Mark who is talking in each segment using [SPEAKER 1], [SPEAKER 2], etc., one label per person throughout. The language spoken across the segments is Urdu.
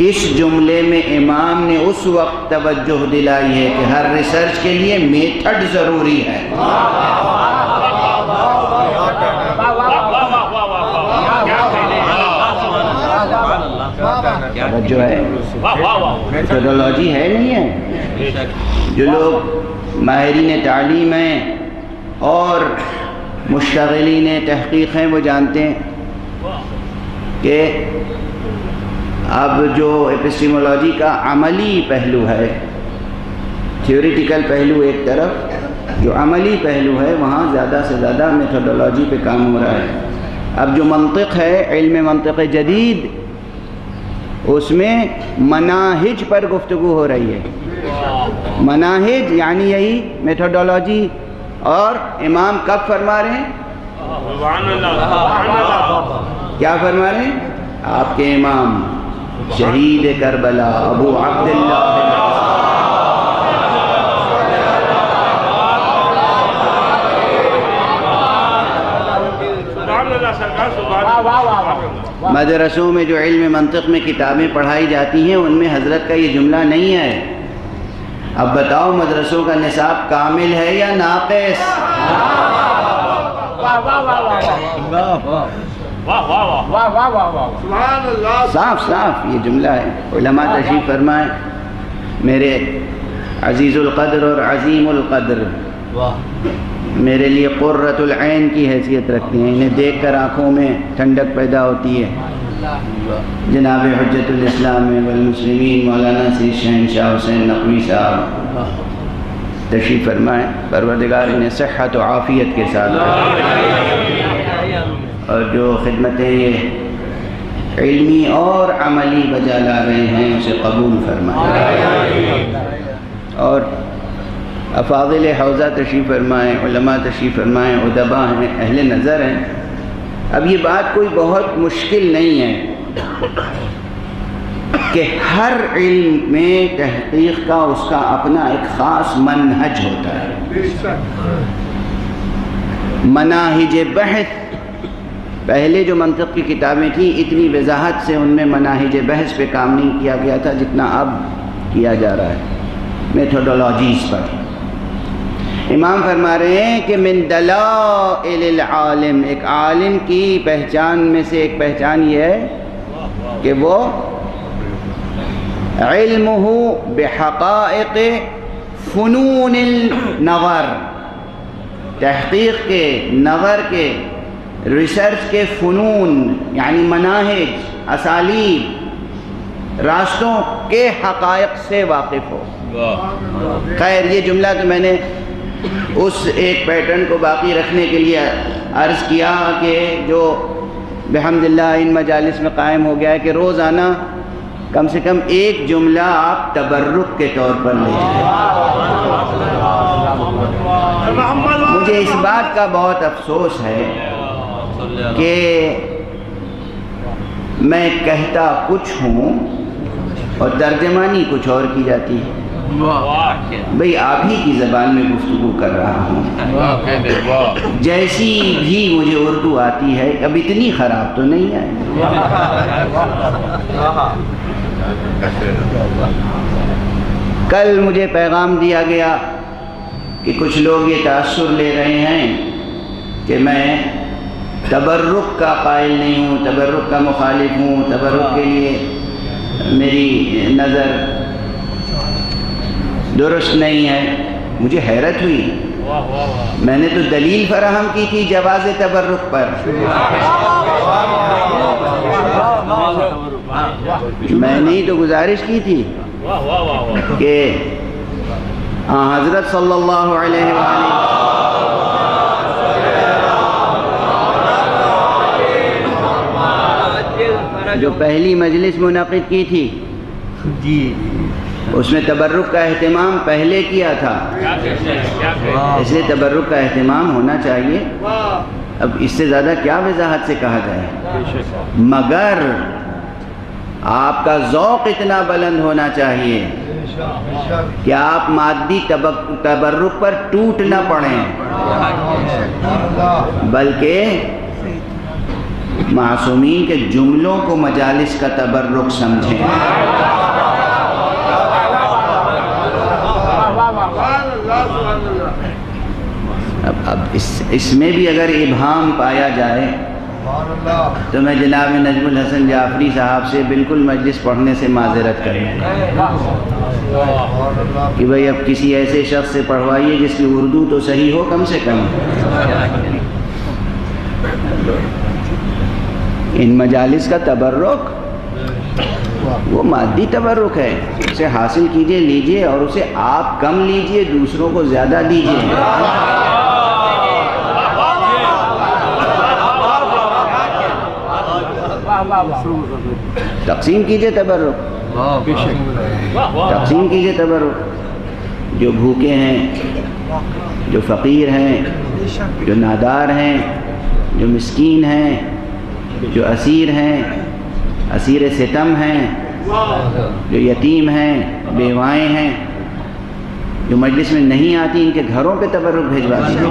[SPEAKER 1] اس جملے میں امام نے اس وقت توجہ دلائی ہے کہ ہر ریسرچ کے لیے میتھڈ ضروری ہے. جو ہے میتھڈولوجی ہے نہیں ہے. جو لوگ ماہرین تعلیم ہیں اور مشتغلین تحقیق ہیں وہ جانتے ہیں کہ اب جو ایپسٹیمولوجی کا عملی پہلو ہے، تھیوریٹیکل پہلو ایک طرف، جو عملی پہلو ہے وہاں زیادہ سے زیادہ میتھڈولوجی پہ کام ہو رہا ہے. اب جو منطق ہے، علم منطق جدید، اس میں مناہج پر گفتگو ہو رہی ہے. مناہج یعنی یہی میتھڈولوجی. اور امام کب فرما رہے ہیں؟ کیا فرما رہے ہیں؟ آپ کے امام شہید کربلا ابو عبداللہ مدرسوں میں جو علم منطق میں کتابیں پڑھائی جاتی ہیں ان میں حضرت کا یہ جملہ نہیں ہے. اب بتاؤ مدرسوں کا نصاب کامل ہے یا ناقص؟ صاف صاف یہ جملہ ہے. علماء تشریف فرمائیں. میرے عزیز القدر اور عظیم القدر میرے لیے قرۃ العین کی حیثیت رکھتے ہیں، انہیں دیکھ کر آنکھوں میں ٹھنڈک پیدا ہوتی ہے. جناب حجت الاسلام والمسلمین مولانا سید شہنشاہ حسین نقوی صاحب تشریف فرمائیں. پروردگار انہیں صحت و عافیت کے ساتھ اور جو خدمتیں یہ علمی اور عملی بجا لا رہے ہیں اسے قبول فرمائیں. اور افاضل حوزہ تشریف فرمائیں، علماء تشریف فرمائیں، ادباء ہیں، اہل نظر ہیں. اب یہ بات کوئی بہت مشکل نہیں ہے کہ ہر علم میں تحقیق کا اس کا اپنا ایک خاص منہج ہوتا ہے. مناہج بحث، پہلے جو منطق کی کتابیں تھیں اتنی وضاحت سے ان میں مناہج بحث پہ کام نہیں کیا گیا تھا جتنا اب کیا جا رہا ہے میتھڈولوجیز پر. امام فرما رہے ہیں کہ من دلائل العالم، ایک عالم کی پہچان میں سے ایک پہچان یہ ہے کہ وہ علمہ بحقائق فنون النظر، تحقیق کے، نظر کے، ریسرچ کے فنون یعنی مناہج، اسالیب، راستوں کے حقائق سے واقف ہو. خیر یہ جملہ تو میں نے اس ایک پیٹرن کو باقی رکھنے کے لیے عرض کیا کہ جو بحمداللہ ان مجالس میں قائم ہو گیا ہے کہ روزانہ کم سے کم ایک جملہ آپ تبرک کے طور پر لے جائیں. مجھے اس بات کا بہت افسوس ہے کہ میں کہتا کچھ ہوں اور ترجمانی کچھ اور کی جاتی ہے. بھئی آپ ہی کی زبان میں گفتگو کر رہا ہوں، جیسی بھی مجھے اردو آتی ہے، اب اتنی خراب تو نہیں ہے. کل مجھے پیغام دیا گیا کہ کچھ لوگ یہ تاثر لے رہے ہیں کہ میں تبرک کا قائل نہیں ہوں، تبرک کا مخالف ہوں، تبرک کے لیے میری نظر درست نہیں ہے. مجھے حیرت ہوئی. میں نے تو دلیل فراہم کی تھی جواز تبرک پر. میں نے ہی تو گزارش کی تھی کہ حضرت صلی اللہ علیہ وآلہ جو پہلی مجلس منعقد کی تھی جی اس میں تبرک کا اہتمام پہلے کیا تھا، اس لیے تبرک کا اہتمام ہونا چاہیے. اب اس سے زیادہ کیا وضاحت سے کہا جائے، مگر آپ کا ذوق اتنا بلند ہونا چاہیے کہ آپ مادی تبرک پر ٹوٹ نہ پڑیں، بلکہ معصومین کے جملوں کو مجالس کا تبرک سمجھیں۔ اب اس میں بھی اگر ابہام پایا جائے تو میں جناب نجم الحسن جعفری صاحب سے بالکل مجلس پڑھنے سے معذرت کروں کہ بھئی اب کسی ایسے شخص سے پڑھوائیے جس کی اردو تو صحیح ہو کم سے کم۔ ان مجالس کا تبرک وہ مادی تبرک ہے، اسے حاصل کیجئے، لیجئے، اور اسے آپ کم لیجئے، دوسروں کو زیادہ دیجئے۔ تقسیم کیجئے تبرک، تقسیم کیجئے تبرک۔ جو بھوکے ہیں، جو فقیر ہیں، جو نادار ہیں، جو مسکین ہیں، جو اسیر ہیں، اسیر ستم ہیں، جو یتیم ہیں، بیوائیں ہیں، جو مجلس میں نہیں آتی، ان کے گھروں پہ تبرک بھیجوا دیجیے،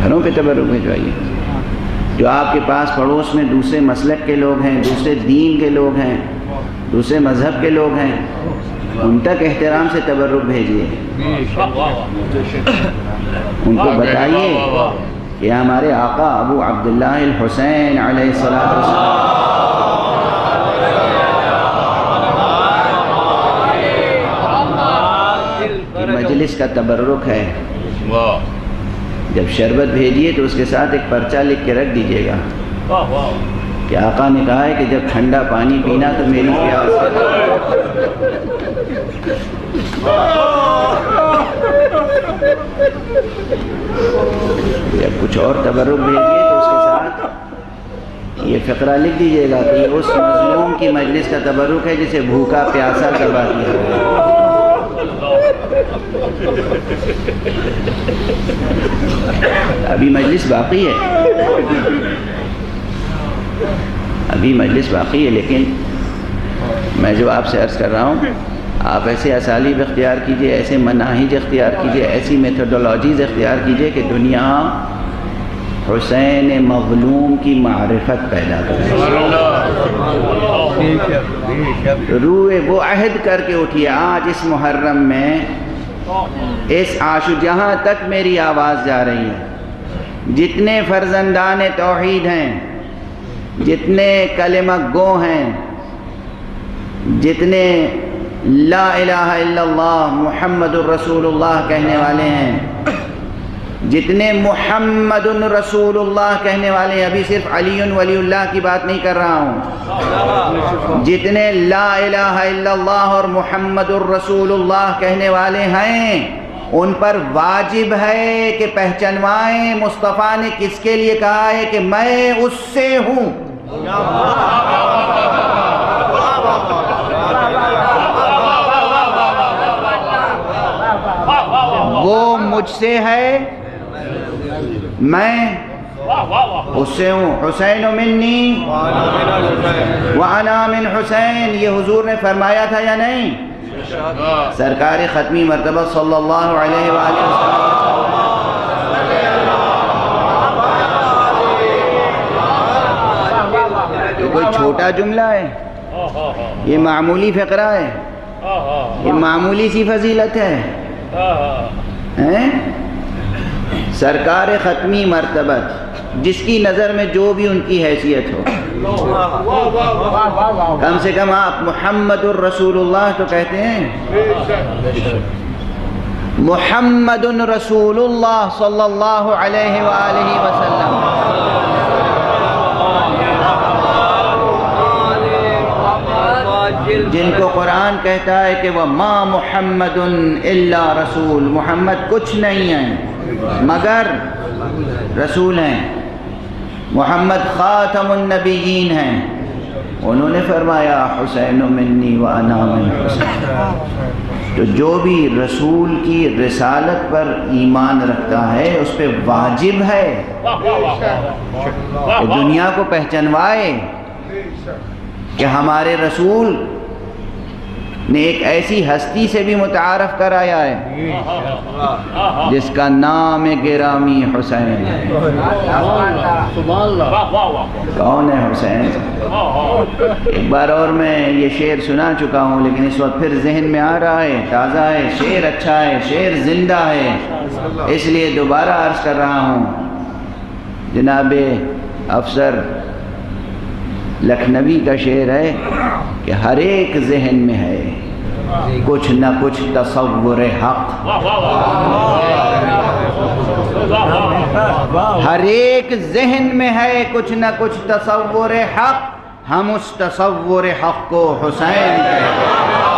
[SPEAKER 1] گھروں پہ تبرک بھیجوائیے۔ جو آپ کے پاس پڑوس میں دوسرے مسلک کے لوگ ہیں، دوسرے دین کے لوگ ہیں، دوسرے مذہب کے لوگ ہیں، ان تک احترام سے تبرک بھیجیے، ان کو بتائیے کہ ہمارے آقا ابو عبداللہ الحسین علیہ السلام مجلس کا تبرک ہے۔ جب شربت بھیجیے تو اس کے ساتھ ایک پرچہ لکھ کے رکھ دیجیے گا کہ آقا نے کہا ہے کہ جب ٹھنڈا پانی پینا تو میری پیاس جب کچھ اور تبرک بھیجیے تو اس کے ساتھ یہ فقرہ لکھ دیجیے گا کہ یہ اس مظلوم کی مجلس کا تبرک ہے جسے بھوکا پیاسا کروا دیا۔ ابھی مجلس باقی ہے، ابھی مجلس باقی ہے، لیکن میں جو آپ سے عرض کر رہا ہوں، آپ ایسے اسالیب اختیار کیجئے، ایسے مناہج اختیار کیجئے، ایسی میتھڈولوجیز اختیار کیجئے کہ دنیا حسین مظلوم کی معرفت پیدا کرے۔ روئے وہ عہد کر کے اٹھیے آج اس محرم میں، اس جہاں تک میری آواز جا رہی ہے، جتنے فرزندان توحید ہیں، جتنے کلمہ گو ہیں، جتنے لا الہ الا اللہ محمد الرسول اللہ کہنے والے ہیں، جتنے محمد رسول اللہ کہنے والے ہیں، ابھی صرف علی ولی اللہ کی بات نہیں کر رہا ہوں، جتنے لا الہ الا اللہ اور محمد الرسول اللہ کہنے والے ہیں، ان پر واجب ہے کہ پہچنوائیں مصطفیٰ نے کس کے لیے کہا ہے کہ میں اس سے ہوں۔ وہ مجھ سے ہے، میں اس سے ہوں۔ حسین منی وانا من حسین، یہ حضور نے فرمایا تھا یا نہیں؟ سرکار ختمی مرتبہ صلی اللہ علیہ وآلہ وسلم۔ یہ کوئی چھوٹا جملہ ہے، یہ معمولی فقرہ ہے، یہ معمولی سی فضیلت ہے۔ سرکار ختمی مرتبت، جس کی نظر میں جو بھی ان کی حیثیت ہو، کم سے کم آپ محمد الرسول اللہ تو کہتے ہیں، محمد رسول اللہ صلی اللہ علیہ وآلہ وسلم۔ جن کو قرآن کہتا ہے کہ وَمَا مُحَمَّدٌ إِلَّا رسول، محمد کچھ نہیں ہے مگر رسول ہیں، محمد خاتم النبیین ہیں۔ انہوں نے فرمایا حسین منی وانا من حسین۔ تو جو بھی رسول کی رسالت پر ایمان رکھتا ہے اس پہ واجب ہے کہ دنیا کو پہچنوائے کہ ہمارے رسول نے ایک ایسی ہستی سے بھی متعارف کرایا ہے جس کا نام گرامی حسین ہے۔ کون ہے حسین؟ ایک بار اور میں یہ شعر سنا چکا ہوں، لیکن اس وقت پھر ذہن میں آ رہا ہے، تازہ ہے، شعر اچھا ہے، شعر زندہ ہے، اس لیے دوبارہ عرض کر رہا ہوں۔ جناب افسر لکھنوی کا شعر ہے کہ ہر ایک ذہن میں ہے کچھ نہ کچھ تصور حق، ہر ایک ذہن میں ہے کچھ نہ کچھ تصور حق، ہم اس تصور حق کو حسین کہتے ہیں۔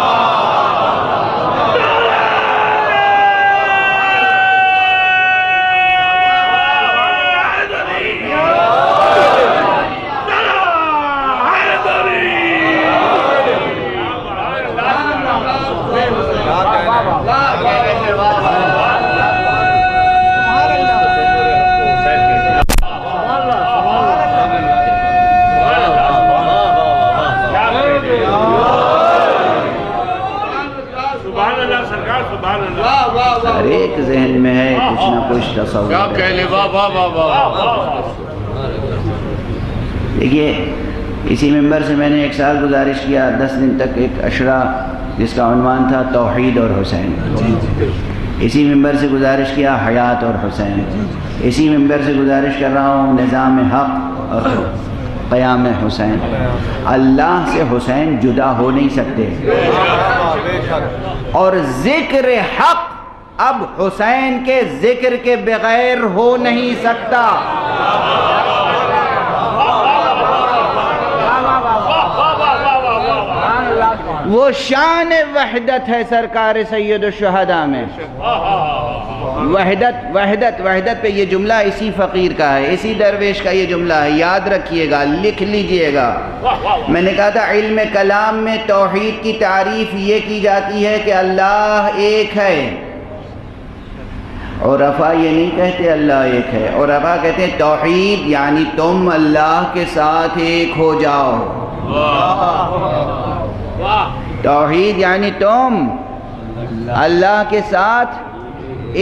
[SPEAKER 1] ہر ایک ذہن میں ہے کچھ نہ کچھ تصور۔ دیکھیے، اسی ممبر سے میں نے ایک سال گزارش کیا 10 دن تک ایک اشرا جس کا عنوان تھا توحید اور حسین، اسی ممبر سے گزارش کیا حیات اور حسین، اسی ممبر سے گزارش کر رہا ہوں نظام حق اور قیام حسین۔ اللہ سے حسین جدا ہو نہیں سکتے، اور ذکر حق اب حسین کے ذکر کے بغیر ہو نہیں سکتا۔ وہ شان وحدت ہے سرکار سید الشہداء میں۔ وحدت وحدت وحدت پہ یہ جملہ اسی فقیر کا ہے، اسی درویش کا یہ جملہ ہے، یاد رکھیے گا، لکھ لیجئے گا۔ میں نے کہا تھا علم کلام میں توحید کی تعریف یہ کی جاتی ہے کہ اللہ ایک ہے، اور عرفا یہ نہیں کہتے اللہ ایک ہے، اور عرفا کہتے ہیں توحید یعنی تم اللہ کے ساتھ ایک ہو جاؤ۔ توحید یعنی تم اللہ کے ساتھ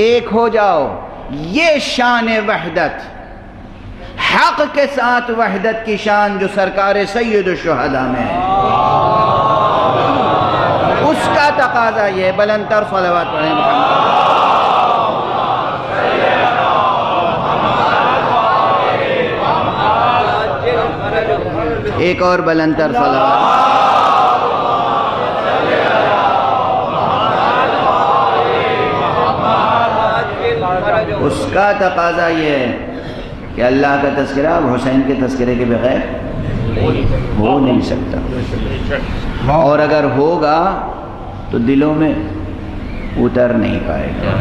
[SPEAKER 1] ایک ہو جاؤ، یہ شان وحدت، حق کے ساتھ وحدت کی شان جو سرکار سید الشہداء میں ہے، اس کا تقاضا یہ ہے۔ بلند تر صلوات پڑھیں محمد۔ ایک اور بلند تر صلوات۔ اس کا تقاضا یہ ہے کہ اللہ کا تذکرہ اب حسین کے تذکرے کے بغیر ہو نہیں سکتا، اور اگر ہوگا تو دلوں میں اتر نہیں پائے گا۔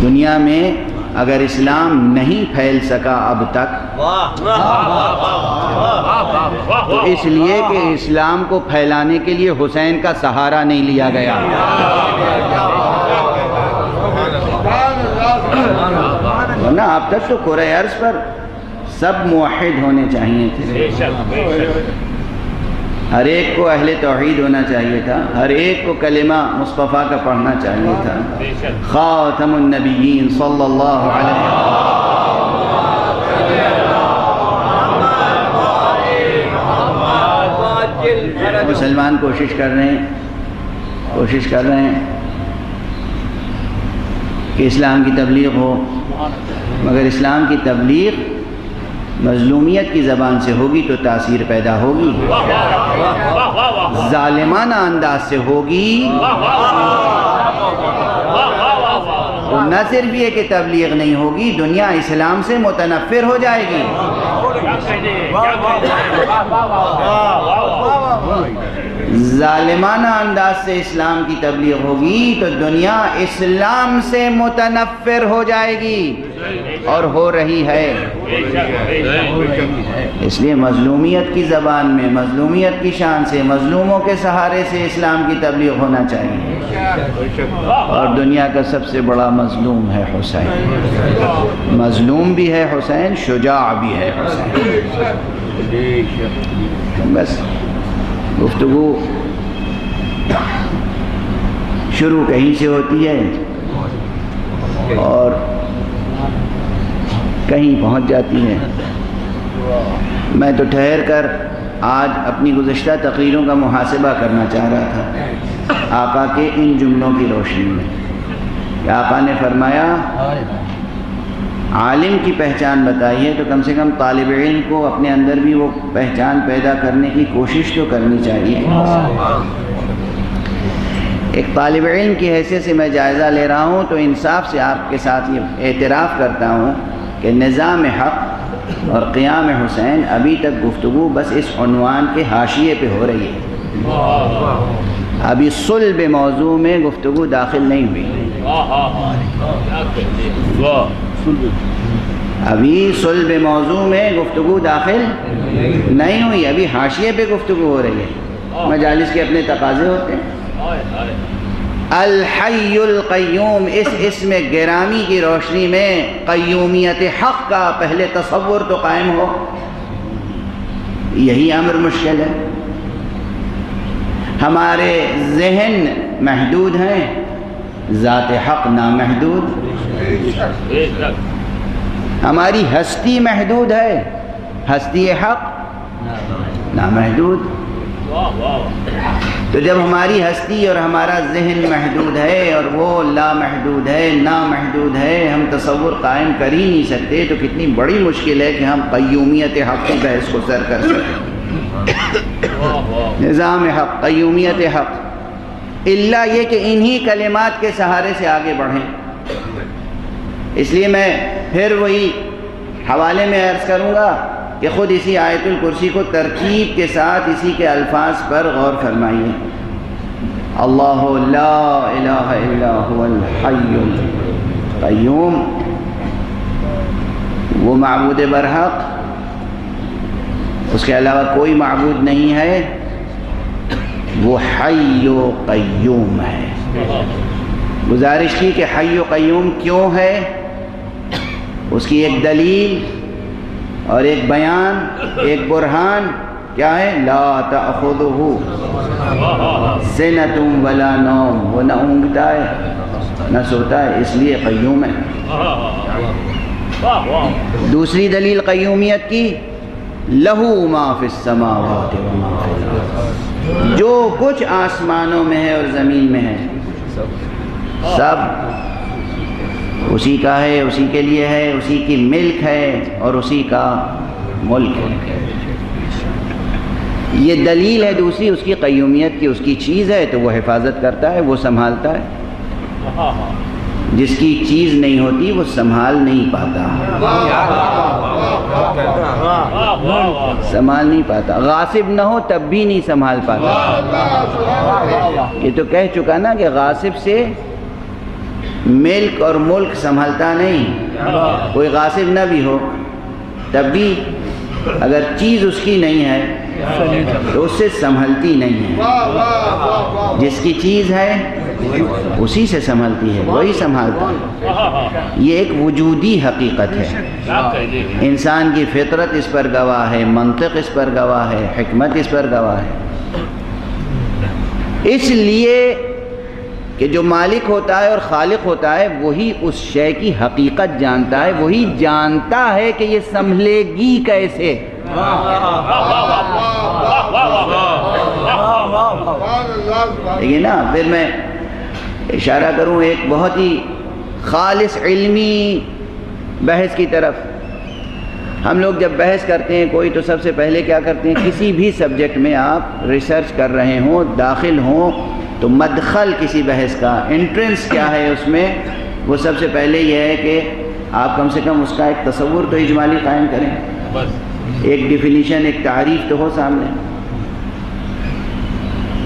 [SPEAKER 1] دنیا میں اگر اسلام نہیں پھیل سکا اب تک تو اس لیے کہ اسلام کو پھیلانے کے لیے حسین کا سہارا نہیں لیا گیا۔ ورنہ اب تک تو کرۂ ارض پر سب موحد ہونے چاہیے تھے، ہر ایک کو اہل توحید ہونا چاہیے تھا، ہر ایک کو کلمہ مصطفیٰ کا پڑھنا چاہیے تھا۔ خاتم النبیین صلی اللہ علیہ وسلم۔ مسلمان کوشش کر رہے ہیں کہ اسلام کی تبلیغ ہو، مگر اسلام کی تبلیغ مظلومیت کی زبان سے ہوگی تو تاثیر پیدا ہوگی، ظالمانہ انداز سے ہوگی تو نہ صرف یہ کہ تبلیغ نہیں ہوگی، دنیا اسلام سے متنفر ہو جائے گی۔ ظالمانہ انداز سے اسلام کی تبلیغ ہوگی تو دنیا اسلام سے متنفر ہو جائے گی، اور ہو رہی ہے۔ اس لیے مظلومیت کی زبان میں، مظلومیت کی شان سے، مظلوموں کے سہارے سے اسلام کی تبلیغ ہونا چاہیے۔ اور دنیا کا سب سے بڑا مظلوم ہے حسین، مظلوم بھی ہے حسین، شجاع بھی ہے حسین۔ بس گفتگو شروع کہیں سے ہوتی ہے اور کہیں پہنچ جاتی ہے۔ میں تو ٹھہر کر آج اپنی گزشتہ تقریروں کا محاسبہ کرنا چاہ رہا تھا آقا کے ان جملوں کی روشنی میں کہ آقا نے فرمایا عالم کی پہچان بتائی ہے تو کم سے کم طالب علم کو اپنے اندر بھی وہ پہچان پیدا کرنے کی کوشش تو کرنی چاہیے۔ ایک طالب علم کی حیثیت سے میں جائزہ لے رہا ہوں تو انصاف سے آپ کے ساتھ یہ اعتراف کرتا ہوں کہ نظام حق اور قیام حسین ابھی تک گفتگو بس اس عنوان کے حاشیے پہ ہو رہی ہے، ابھی صلب موضوع میں گفتگو داخل نہیں ہوئی، ابھی صلب موضوع میں گفتگو داخل نہیں ہوئی، ابھی حاشیے پہ گفتگو ہو رہی ہے۔ مجالس کے اپنے تقاضے ہوتے ہیں۔ الحی القیوم، اس اسم گرامی کی روشنی میں قیومیت حق کا پہلے تصور تو قائم ہو، یہی امر مشکل ہے۔ ہمارے ذہن محدود ہیں، ذات حق نامحدود، ہماری ہستی محدود ہے، ہستی حق نامحدود۔ تو جب ہماری ہستی اور ہمارا ذہن محدود ہے اور وہ لامحدود ہے، نامحدود ہے، ہم تصور قائم کر ہی نہیں سکتے تو کتنی بڑی مشکل ہے کہ ہم قیومیت حق کی بحث کو سر کر سکیں۔ نظام حق، قیومیت حق، الا یہ کہ انہی کلمات کے سہارے سے آگے بڑھیں۔ اس لیے میں پھر وہی حوالے میں عرض کروں گا کہ خود اسی آیت الکرسی کو ترکیب کے ساتھ اسی کے الفاظ پر غور فرمائیے۔ اللہ لا الہ الا هو الحی القیوم، وہ معبود برحق، اس کے علاوہ کوئی معبود نہیں ہے، وہ حی و قیوم ہے۔ گزارش کی کہ حی و قیوم کیوں ہے، اس کی ایک دلیل اور ایک بیان، ایک برہان کیا ہے؟ لا تأخذہ سنۃ ولا نوم، وہ نہ اونگتا ہے نہ سوتا ہے، اس لیے قیوم ہے۔ دوسری دلیل قیومیت کی، لہو ما فی السماوات وما فی الارض، جو کچھ آسمانوں میں ہے اور زمین میں ہے سب اسی کا ہے، اسی کے لیے ہے، اسی کی ملک ہے اور اسی کا ملک ہے۔ یہ دلیل ہے دوسری اس کی قیومیت کی، اس کی چیز ہے تو وہ حفاظت کرتا ہے، وہ سنبھالتا ہے۔ جس کی چیز نہیں ہوتی وہ سنبھال نہیں پاتا، سنبھال نہیں پاتا، غاصب نہ ہو تب بھی نہیں سنبھال پاتا۔ یہ تو کہہ چکا نا کہ غاصب سے ملک اور ملک سنبھلتا نہیں، کوئی غاصب نہ بھی ہو تب بھی اگر چیز اس کی نہیں ہے تو اس سے سنبھلتی نہیں ہے۔ جس کی چیز ہے اسی سے سنبھلتی ہے، وہی سنبھالتا ہے۔ یہ ایک وجودی حقیقت ہے، انسان کی فطرت اس پر گواہ ہے، منطق اس پر گواہ ہے، حکمت اس پر گواہ ہے۔ اس لیے کہ جو مالک ہوتا ہے اور خالق ہوتا ہے وہی اس شے کی حقیقت جانتا ہے، وہی جانتا ہے کہ یہ سنبھلے گی کیسے۔ لیکن نا پھر میں اشارہ کروں ایک بہت ہی خالص علمی بحث کی طرف۔ ہم لوگ جب بحث کرتے ہیں کوئی تو سب سے پہلے کیا کرتے ہیں، کسی بھی سبجیکٹ میں آپ ریسرچ کر رہے ہوں، داخل ہوں تو مدخل کسی بحث کا، انٹرنس کیا ہے اس میں، وہ سب سے پہلے یہ ہے کہ آپ کم سے کم اس کا ایک تصور تو اجمالی قائم کریں، ایک ڈیفینیشن، ایک تعریف تو ہو سامنے۔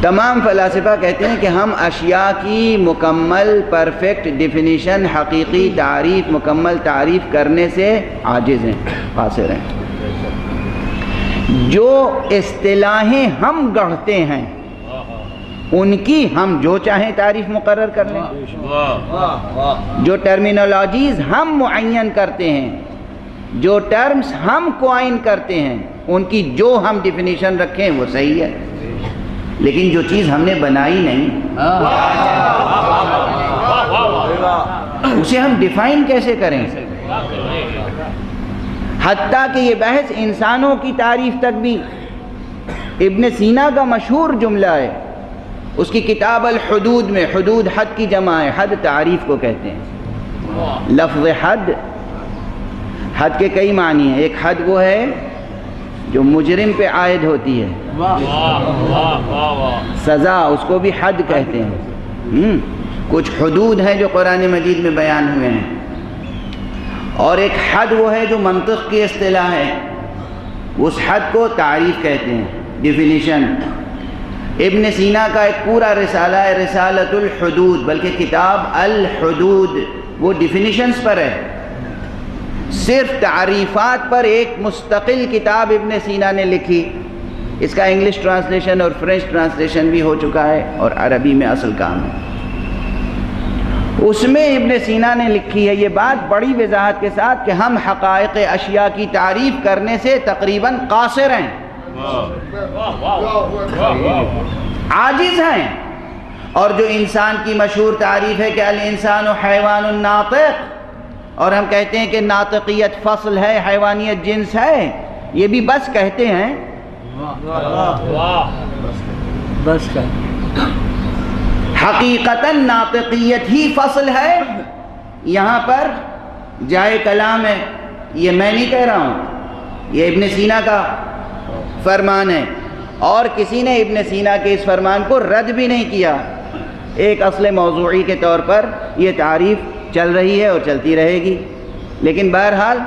[SPEAKER 1] تمام فلاسفہ کہتے ہیں کہ ہم اشیاء کی مکمل پرفیکٹ ڈیفینیشن، حقیقی تعریف، مکمل تعریف کرنے سے عاجز ہیں، قاصر ہیں۔ جو اصطلاحیں ہم گڑھتے ہیں ان کی ہم جو چاہیں تعریف مقرر کر لیں، جو ٹرمینالوجیز ہم معین کرتے ہیں، جو ٹرمز ہم کوائن کرتے ہیں، ان کی جو ہم ڈیفینیشن رکھیں وہ صحیح ہے۔ لیکن جو چیز ہم نے بنائی نہیں اسے ہم ڈیفائن کیسے کریں؟ حتیٰ کہ یہ بحث انسانوں کی تعریف تک بھی ابن سینا کا مشہور جملہ ہے، اس کی کتاب الحدود میں، حدود حد کی جمع ہے، حد تعریف کو کہتے ہیں۔ لفظ حد، حد کے کئی معنی ہیں، ایک حد وہ ہے جو مجرم پہ عائد ہوتی ہے، سزا، اس کو بھی حد کہتے ہیں۔ کچھ حدود ہیں جو قرآن مجید میں بیان ہوئے ہیں، اور ایک حد وہ ہے جو منطق کی اصطلاح ہے، اس حد کو تعریف کہتے ہیں، ڈیفینیشن۔ ابن سینا کا ایک پورا رسالہ ہے، رسالۃ الحدود، بلکہ کتاب الحدود، وہ ڈیفینیشنز پر ہے، صرف تعریفات پر ایک مستقل کتاب ابن سینا نے لکھی۔ اس کا انگلش ٹرانسلیشن اور فرینچ ٹرانسلیشن بھی ہو چکا ہے، اور عربی میں اصل کام ہے۔ اس میں ابن سینا نے لکھی ہے یہ بات بڑی وضاحت کے ساتھ کہ ہم حقائق اشیاء کی تعریف کرنے سے تقریباً قاصر ہیں، عاجز ہیں۔ اور جو انسان کی مشہور تعریف ہے کہ الانسان حیوان ناطق، اور ہم کہتے ہیں کہ ناطقیت فصل ہے، حیوانیت جنس ہے، یہ بھی بس کہتے ہیں،
[SPEAKER 2] بس کا
[SPEAKER 1] حقیقتاً ناطقیت ہی فصل ہے۔ یہاں پر جائے کلام ہے، یہ میں نہیں کہہ رہا ہوں، یہ ابن سینا کا فرمان ہے، اور کسی نے ابن سینا کے اس فرمان کو رد بھی نہیں کیا۔ ایک اصل موضوعی کے طور پر یہ تعریف چل رہی ہے اور چلتی رہے گی، لیکن بہرحال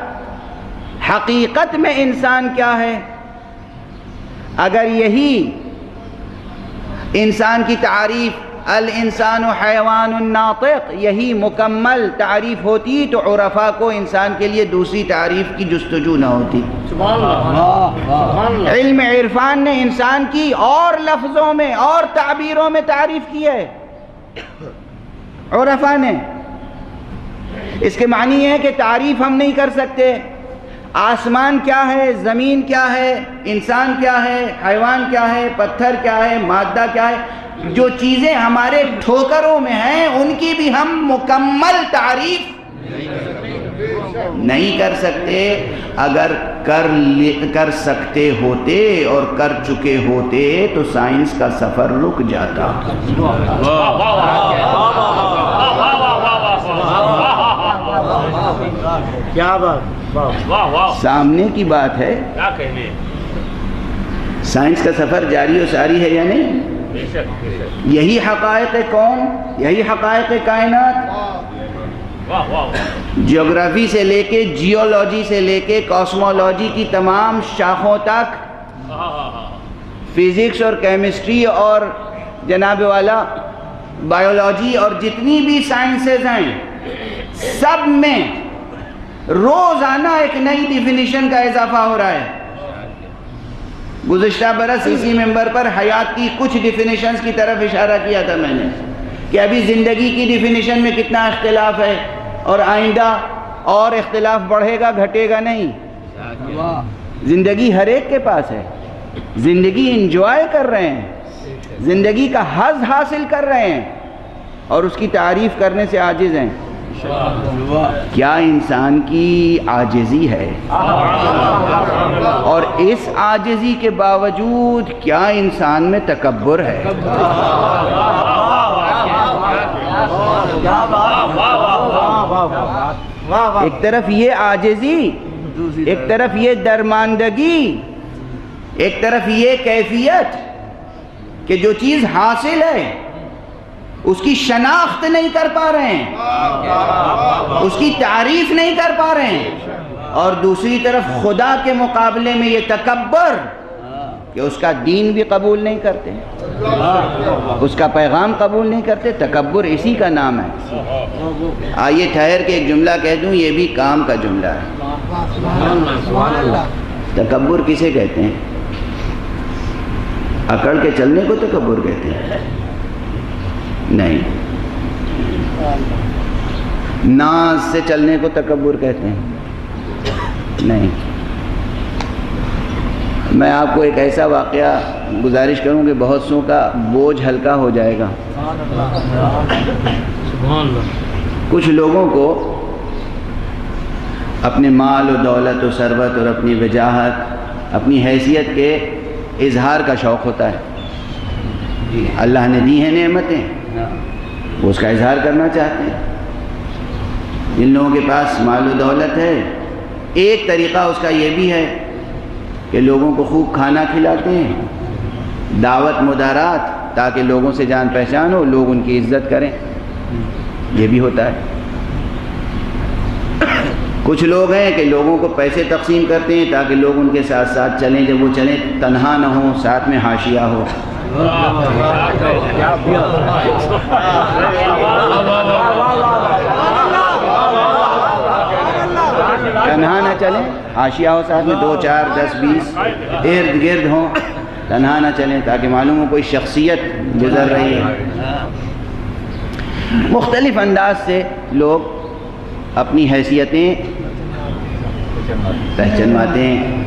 [SPEAKER 1] حقیقت میں انسان کیا ہے؟ اگر یہی انسان کی تعریف الانسان حیوان ناطق یہی مکمل تعریف ہوتی تو عرفاء کو انسان کے لیے دوسری تعریف کی جستجو نہ ہوتی۔ علم عرفان نے انسان کی اور لفظوں میں اور تعبیروں میں تعریف کی ہے، عرفاء نے۔ اس کے معنی ہے کہ تعریف ہم نہیں کر سکتے، آسمان کیا ہے، زمین کیا ہے، انسان کیا ہے، حیوان کیا ہے، پتھر کیا ہے، مادہ کیا ہے، جو چیزیں ہمارے ٹھوکروں میں ہیں ان کی بھی ہم مکمل تعریف نہیں کر سکتے۔ اگر کر سکتے ہوتے اور کر چکے ہوتے تو سائنس کا سفر رک جاتا۔
[SPEAKER 2] کیا بات،
[SPEAKER 1] سامنے کی بات ہے، سائنس کا سفر جاری و ساری ہے یا نہیں؟ یہی حقائق کون، یہی حقائق کائنات، جیوگرافی سے لے کے جیولوجی سے لے کے کاسمولوجی کی تمام شاخوں تک، فزکس اور کیمسٹری اور جناب والا بایولوجی اور جتنی بھی سائنسز ہیں، سب میں روزانہ ایک نئی ڈیفینیشن کا اضافہ ہو رہا ہے۔ گزشتہ برس اسی ممبر پر حیات کی کچھ ڈیفینیشنز کی طرف اشارہ کیا تھا میں نے کہ ابھی زندگی کی ڈیفینیشن میں کتنا اختلاف ہے، اور آئندہ اور اختلاف بڑھے گا گھٹے گا نہیں۔ زندگی ہر ایک کے پاس ہے، زندگی انجوائے کر رہے ہیں، زندگی کا حظ حاصل کر رہے ہیں، اور اس کی تعریف کرنے سے عاجز ہیں۔ کیا انسان کی عاجزی ہے، اور اس عاجزی کے باوجود کیا انسان میں تکبر ہے۔ ایک طرف یہ عاجزی، ایک طرف یہ درماندگی، ایک طرف یہ کیفیت کہ جو چیز حاصل ہے اس کی شناخت نہیں کر پا رہے ہیں، اس کی تعریف نہیں کر پا رہے ہیں، اور دوسری طرف خدا کے مقابلے میں یہ تکبر کہ اس کا دین بھی قبول نہیں کرتے، اس کا پیغام قبول نہیں کرتے۔ تکبر اسی کا نام ہے۔ آئیے ٹھہر کے ایک جملہ کہہ دوں، یہ بھی کام کا جملہ ہے۔ تکبر کسے کہتے ہیں؟ اکڑ کے چلنے کو تکبر کہتے ہیں؟ نہیں، ناز سے چلنے کو تکبر کہتے ہیں؟ نہیں، میں آپ کو ایک ایسا واقعہ گزارش کروں کہ بہت سوں کا بوجھ ہلکا ہو جائے گا۔ کچھ لوگوں کو اپنے مال و دولت و ثروت اور اپنی وجاہت، اپنی حیثیت کے اظہار کا شوق ہوتا ہے۔ اللہ نے دی ہیں نعمتیں، وہ اس کا اظہار کرنا چاہتے ہیں۔ جن لوگوں کے پاس مال و دولت ہے، ایک طریقہ اس کا یہ بھی ہے کہ لوگوں کو خوب کھانا کھلاتے ہیں، دعوت مدارات، تاکہ لوگوں سے جان پہچان ہو، لوگ ان کی عزت کریں، یہ بھی ہوتا ہے۔ کچھ لوگ ہیں کہ لوگوں کو پیسے تقسیم کرتے ہیں تاکہ لوگ ان کے ساتھ ساتھ چلیں، جب وہ چلیں تنہا نہ ہوں، ساتھ میں حاشیہ ہو۔ تنہا نہ چلیں، حاشیہ ہو، ساتھ میں 2 4 10 20 ارد گرد ہوں، تنہا نہ چلیں تاکہ معلوم ہو کوئی شخصیت گزر رہی ہے۔ مختلف انداز سے لوگ اپنی حیثیتیں پہچنواتے ہیں۔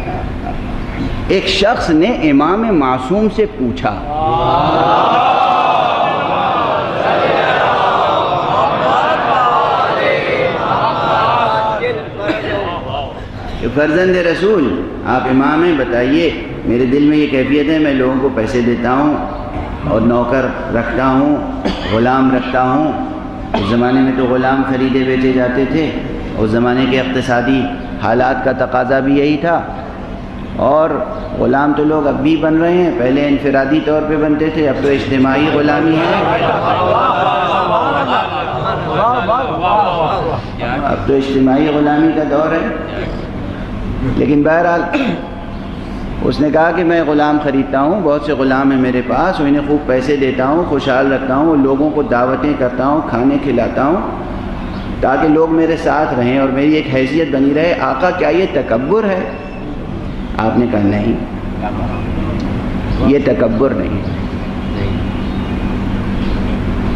[SPEAKER 1] ایک شخص نے امام معصوم سے پوچھا، کہ فرزند رسول آپ امام ہیں، بتائیے میرے دل میں یہ کیفیت ہے، میں لوگوں کو پیسے دیتا ہوں اور نوکر رکھتا ہوں، غلام رکھتا ہوں۔ اس زمانے میں تو غلام خریدے بیچے جاتے تھے، اس زمانے کے اقتصادی حالات کا تقاضا بھی یہی تھا، اور غلام تو لوگ اب بھی بن رہے ہیں، پہلے انفرادی طور پہ بنتے تھے، اب تو اجتماعی غلامی ہے، اب تو اجتماعی غلامی کا دور ہے۔ لیکن بہرحال اس نے کہا کہ میں غلام خریدتا ہوں، بہت سے غلام ہیں میرے پاس، انہیں خوب پیسے دیتا ہوں، خوشحال رکھتا ہوں، لوگوں کو دعوتیں کرتا ہوں، کھانے کھلاتا ہوں تاکہ لوگ میرے ساتھ رہیں اور میری ایک حیثیت بنی رہے۔ آقا کیا یہ تکبر ہے؟ آپ نے کہا نہیں، یہ تکبر نہیں،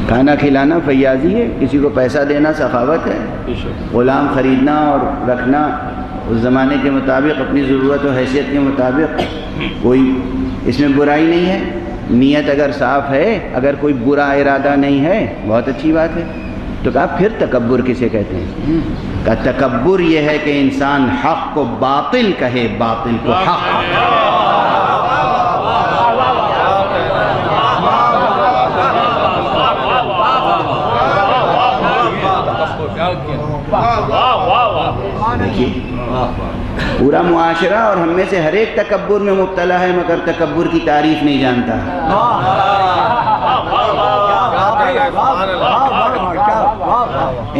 [SPEAKER 1] کھانا کھلانا فیاضی ہے، کسی کو پیسہ دینا سخاوت ہے، غلام خریدنا اور رکھنا اس زمانے کے مطابق، اپنی ضرورت و حیثیت کے مطابق، کوئی اس میں برائی نہیں ہے۔ نیت اگر صاف ہے، اگر کوئی برا ارادہ نہیں ہے، بہت اچھی بات ہے۔ تو کہا پھر تکبر کسے کہتے ہیں؟ کہا تکبر یہ ہے کہ انسان حق کو باطل کہے، باطل کو حق۔ دیکھیے پورا معاشرہ اور ہم میں سے ہر ایک تکبر میں مبتلا ہے، مگر تکبر کی تعریف نہیں جانتا۔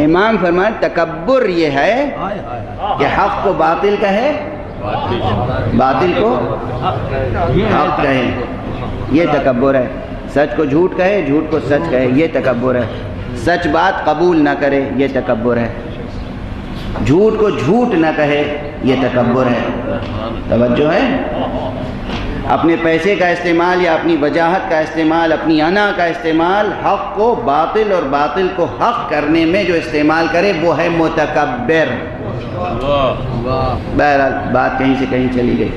[SPEAKER 1] امام فرمائے تکبر یہ ہے کہ حق کو باطل کہے، باطل کو حق کہے، یہ تکبر ہے۔ سچ کو جھوٹ کہے، جھوٹ کو سچ کہے، یہ تکبر ہے۔ سچ بات قبول نہ کرے، یہ تکبر ہے۔ جھوٹ کو جھوٹ نہ کہے، یہ تکبر ہے۔ توجہ ہے؟ اپنے پیسے کا استعمال یا اپنی وجاہت کا استعمال، اپنی انا کا استعمال، حق کو باطل اور باطل کو حق کرنے میں جو استعمال کرے وہ ہے متکبر۔ بہرحال بات کہیں سے کہیں چلی گئی۔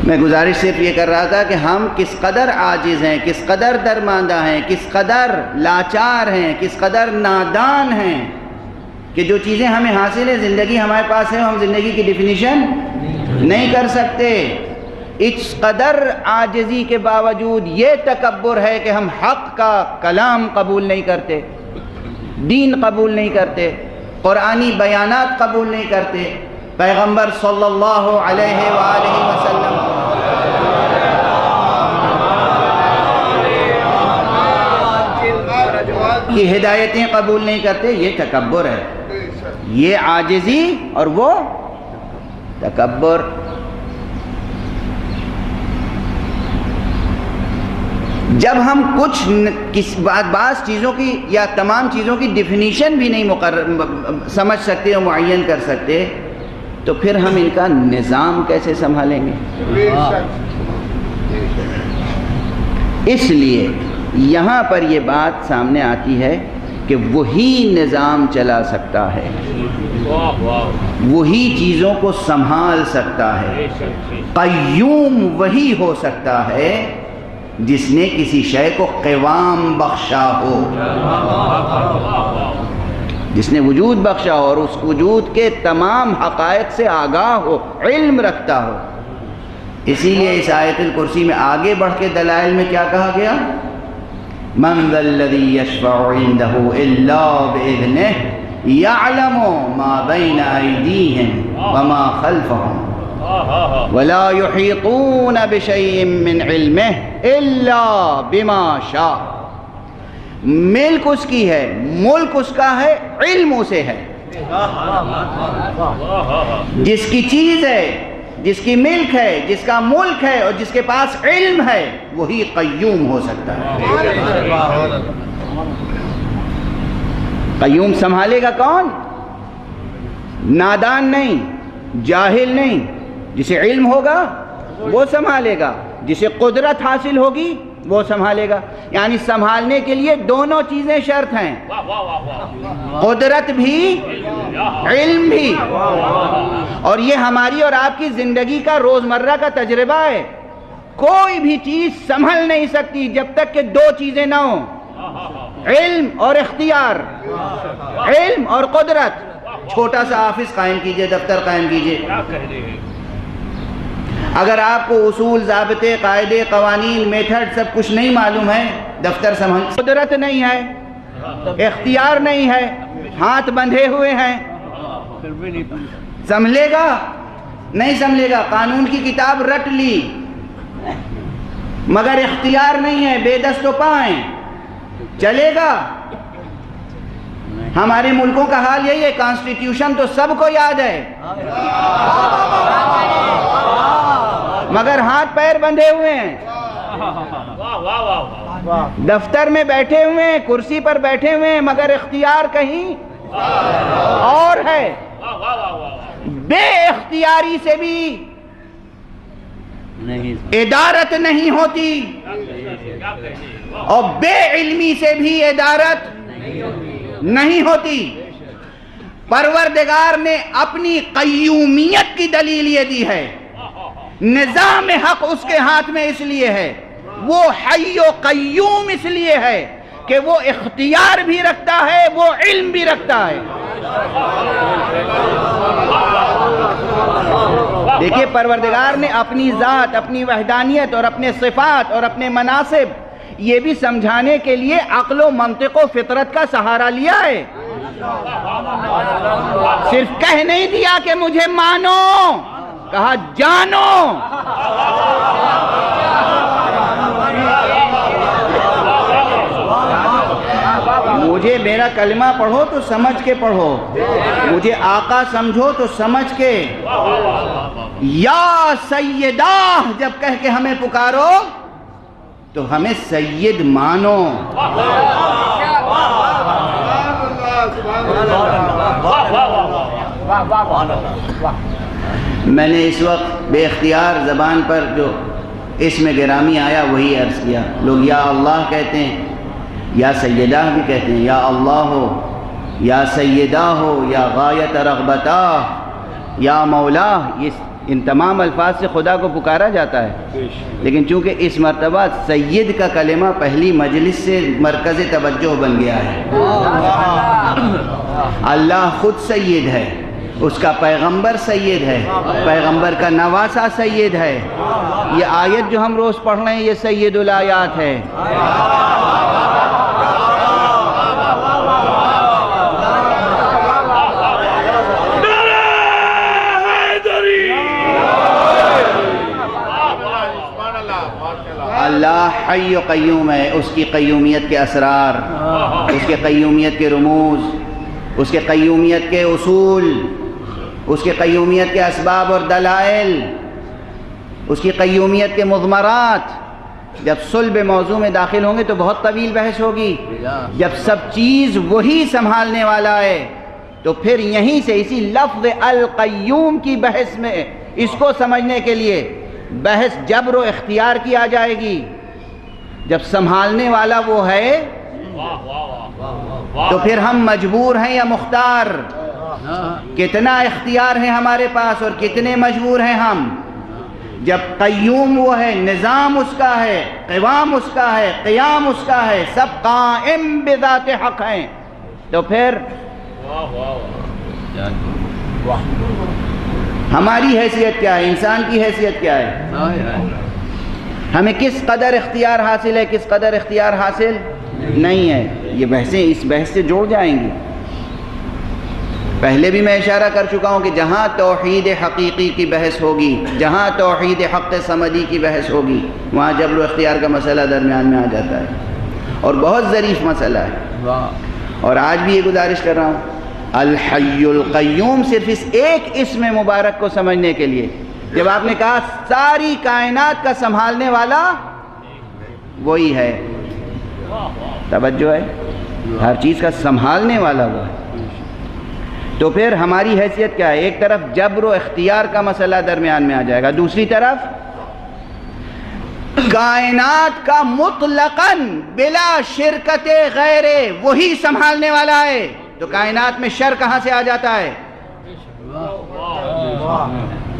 [SPEAKER 1] میں گزارش صرف یہ کر رہا تھا کہ ہم کس قدر عاجز ہیں، کس قدر درماندہ ہیں، کس قدر لاچار ہیں، کس قدر نادان ہیں کہ جو چیزیں ہمیں حاصل ہیں، زندگی ہمارے پاس ہے، ہم زندگی کی ڈیفینیشن نہیں کر سکتے۔ اس قدر عاجزی کے باوجود یہ تکبر ہے کہ ہم حق کا کلام قبول نہیں کرتے، دین قبول نہیں کرتے، قرآنی بیانات قبول نہیں کرتے، پیغمبر صلی اللہ علیہ وآلہ وسلم کی ہدایتیں قبول نہیں کرتے۔ یہ تکبر ہے، یہ عاجزی اور وہ تکبر۔ جب ہم بعض چیزوں کی یا تمام چیزوں کی ڈیفینیشن بھی نہیں سمجھ سکتے اور معین کر سکتے تو پھر ہم ان کا نظام کیسے سنبھالیں گے؟ اس لیے یہاں پر یہ بات سامنے آتی ہے کہ وہی نظام چلا سکتا ہے، وہی چیزوں کو سنبھال سکتا ہے۔ قیوم وہی ہو سکتا ہے جس نے کسی شے کو قوام بخشا ہو، جس نے وجود بخشا ہو اور اس وجود کے تمام حقائق سے آگاہ ہو، علم رکھتا ہو۔ اسی لیے اس آیت الکرسی میں آگے بڑھ کے دلائل میں کیا کہا گیا؟ من ذا الذی یشفع عنده الا باذنہ یعلم ما بین ایدیہم وما خلفہم ولا یحیطون بشیء من علمہ الا بما شاء۔ ملک اس کی ہے، ملک اس کا ہے، علم اسے ہے۔ جس کی چیز ہے، جس کی ملک ہے، جس کا ملک ہے اور جس کے پاس علم ہے، وہی قیوم ہو سکتا ہے۔ قیوم سنبھالے گا کون؟ نادان نہیں، جاہل نہیں۔ جسے علم ہوگا وہ سنبھالے گا، جسے قدرت حاصل ہوگی وہ سنبھالے گا۔ یعنی سنبھالنے کے لیے دونوں چیزیں شرط ہیں، قدرت بھی، علم بھی۔ اور یہ ہماری اور آپ کی زندگی کا روزمرہ کا تجربہ ہے۔ کوئی بھی چیز سنبھل نہیں سکتی جب تک کہ دو چیزیں نہ ہوں، علم اور اختیار، علم اور قدرت۔ چھوٹا سا آفس قائم کیجئے، دفتر قائم کیجئے، اگر آپ کو اصول، ضابطے، قاعدے، قوانین، میتھڈ سب کچھ نہیں معلوم ہے، دفتر سنبھال، قدرت نہیں ہے، اختیار نہیں ہے، ہاتھ بندھے ہوئے ہیں، سنبھلے گا؟ نہیں سنبھلے گا۔ قانون کی کتاب رٹ لی مگر اختیار نہیں ہے، بے دست و پائیں، چلے گا؟ ہمارے ملکوں کا حال یہی ہے، کانسٹیٹیوشن تو سب کو یاد ہے مگر ہاتھ پیر بندھے ہوئے ہیں، دفتر میں بیٹھے ہوئے ہیں، کرسی پر بیٹھے ہوئے ہیں مگر اختیار کہیں اور ہے۔ بے اختیاری سے بھی ادارت نہیں ہوتی اور بے علمی سے بھی ادارت نہیں ہوتی۔ پروردگار نے اپنی قیومیت کی دلیل یہ دی ہے، نظام حق اس کے ہاتھ میں اس لیے ہے، وہ حی و قیوم اس لیے ہے کہ وہ اختیار بھی رکھتا ہے، وہ علم بھی رکھتا ہے۔ دیکھیے پروردگار نے اپنی ذات، اپنی وحدانیت اور اپنے صفات اور اپنے مناصب یہ بھی سمجھانے کے لیے عقل و منطق و فطرت کا سہارا لیا ہے۔ صرف کہہ نہیں دیا کہ مجھے مانو، کہا جانو۔ مجھے میرا کلمہ پڑھو تو سمجھ کے پڑھو، مجھے آقا سمجھو تو سمجھ کے، یا سیدہ جب کہہ کے ہمیں پکارو تو ہمیں سید مانو۔ میں نے اس وقت بے اختیار زبان پر جو اسم گرامی آیا وہی عرض کیا۔ لوگ یا اللہ کہتے ہیں، یا سیدہ بھی کہتے ہیں، یا اللہ ہو، یا سیدہ ہو، یا غایت رغبتہ، یا مولا، ان تمام الفاظ سے خدا کو پکارا جاتا ہے، لیکن چونکہ اس مرتبہ سید کا کلمہ پہلی مجلس سے مرکز توجہ بن گیا ہے۔ اللہ خود سید ہے، اس کا پیغمبر سید ہے، پیغمبر کا نواسا سید ہے۔ یہ آیت جو ہم روز پڑھ رہے ہیں یہ سید الآیات ہے۔ اللہ حی و قیوم ہے، اس کی قیومیت کے اسرار، اس کے قیومیت کے رموز، اس کے قیومیت کے اصول، اس کے قیومیت کے اسباب اور دلائل، اس کی قیومیت کے مضمرات جب صلب موضوع میں داخل ہوں گے تو بہت طویل بحث ہوگی۔ جب سب چیز وہی سنبھالنے والا ہے تو پھر یہیں سے اسی لفظ القیوم کی بحث میں اس کو سمجھنے کے لیے بحث جبر و اختیار کی آ جائے گی۔ جب سنبھالنے والا وہ ہے تو پھر ہم مجبور ہیں یا مختار؟ کتنا اختیار ہے ہمارے پاس اور کتنے مجبور ہیں ہم؟ جب قیوم وہ ہے، نظام اس کا ہے، قوام اس کا ہے، قیام اس کا ہے، سب قائم بذات حق ہیں، تو پھر ہماری حیثیت کیا ہے؟ انسان کی حیثیت کیا ہے؟ ہمیں کس قدر اختیار حاصل ہے، کس قدر اختیار حاصل نہیں ہے؟ یہ بحثیں اس بحث سے جوڑ جائیں گی۔ پہلے بھی میں اشارہ کر چکا ہوں کہ جہاں توحید حقیقی کی بحث ہوگی، جہاں توحید حق سمدی کی بحث ہوگی، وہاں جبر و اختیار کا مسئلہ درمیان میں آ جاتا ہے، اور بہت ظریف مسئلہ ہے۔ اور آج بھی یہ گزارش کر رہا ہوں، الحی القیوم صرف اس ایک اسم مبارک کو سمجھنے کے لیے، جب آپ نے کہا ساری کائنات کا سنبھالنے والا وہی ہے، توجہ ہے، ہر چیز کا سنبھالنے والا وہ ہے، تو پھر ہماری حیثیت کیا ہے؟ ایک طرف جبر و اختیار کا مسئلہ درمیان میں آ جائے گا، دوسری طرف کائنات کا مطلقاً بلا شرکت غیر وہی سنبھالنے والا ہے، تو کائنات میں شر کہاں سے آ جاتا ہے؟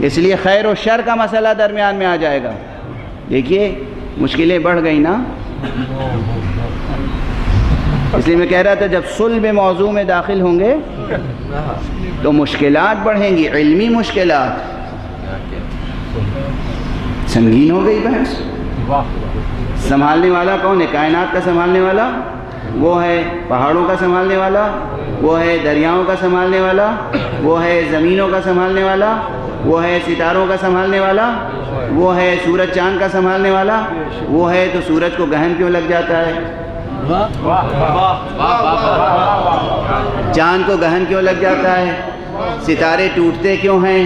[SPEAKER 1] اس لیے خیر و شر کا مسئلہ درمیان میں آ جائے گا۔ دیکھیے مشکلیں بڑھ گئی نا، اس لیے میں کہہ رہا تھا جب صلب موضوع میں داخل ہوں گے تو مشکلات بڑھیں گی، علمی مشکلات، سنگین ہو گئی بحث۔ سنبھالنے والا کون ہے؟ کائنات کا سنبھالنے والا وہ ہے، پہاڑوں کا سنبھالنے والا وہ ہے، دریاؤں کا سنبھالنے والا وہ ہے، زمینوں کا سنبھالنے والا وہ ہے، ستاروں کا سنبھالنے والا وہ ہے، سورج چاند کا سنبھالنے والا وہ ہے، تو سورج کو گہن کیوں لگ جاتا ہے؟ چاند کو گہن کیوں لگ جاتا ہے؟ ستارے ٹوٹتے کیوں ہیں؟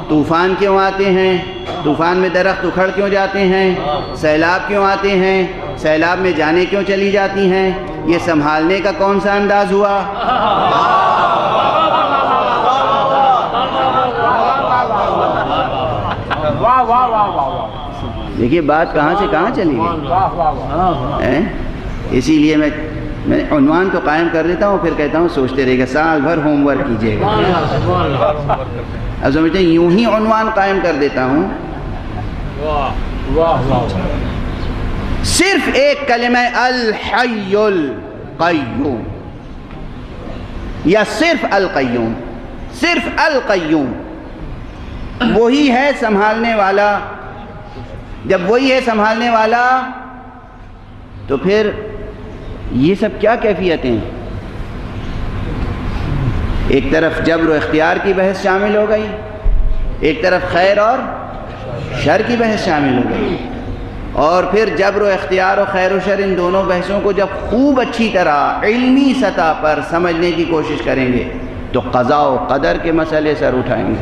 [SPEAKER 1] طوفان کیوں آتے ہیں؟ طوفان میں درخت اکھڑ کیوں جاتے ہیں؟ سیلاب کیوں آتے ہیں؟ سیلاب میں جانیں کیوں چلی جاتی ہیں؟ یہ سنبھالنے کا کون سا انداز ہوا؟ دیکھیے بات کہاں سے کہاں چلی گئی۔ اسی لیے میں عنوان تو قائم کر دیتا ہوں، پھر کہتا ہوں سوچتے رہے گا، سال بھر ہوم ورک کیجیے گا۔ اب سمجھتے ہیں یوں ہی عنوان قائم کر دیتا ہوں، صرف ایک کلمہ الحی القیوم، یا صرف القیوم، صرف القیوم وہی ہے سنبھالنے والا۔ جب وہی ہے سنبھالنے والا تو پھر یہ سب کیا کیفیتیں؟ ایک طرف جبر و اختیار کی بحث شامل ہو گئی، ایک طرف خیر اور شر کی بحث شامل ہو گئی، اور پھر جبر و اختیار و خیر و شر ان دونوں بحثوں کو جب خوب اچھی طرح علمی سطح پر سمجھنے کی کوشش کریں گے تو قضاء و قدر کے مسئلے سر اٹھائیں گے۔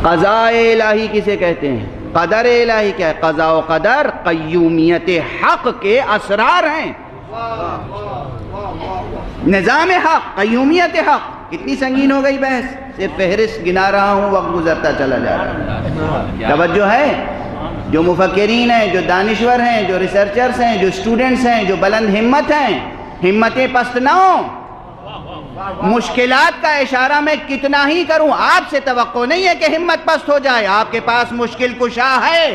[SPEAKER 1] قضاء الہی کسے کہتے ہیں؟ قدر الہی کیا ہے؟ قضاء و قدر قیومیت حق کے اسرار ہیں، نظام حق، قیومیت حق۔ کتنی سنگین ہو گئی بحث، صرف فہرست گنا رہا ہوں، وقت گزرتا چلا جا رہا ہے۔ توجہ ہے، جو مفکرین ہیں، جو دانشور ہیں، جو ریسرچرز ہیں، جو اسٹوڈنٹس ہیں، جو بلند ہمت ہیں، ہمتیں پست نہ ہوں۔ مشکلات کا اشارہ میں کتنا ہی کروں، آپ سے توقع نہیں ہے کہ ہمت پست ہو جائے، آپ کے پاس مشکل کشا ہے۔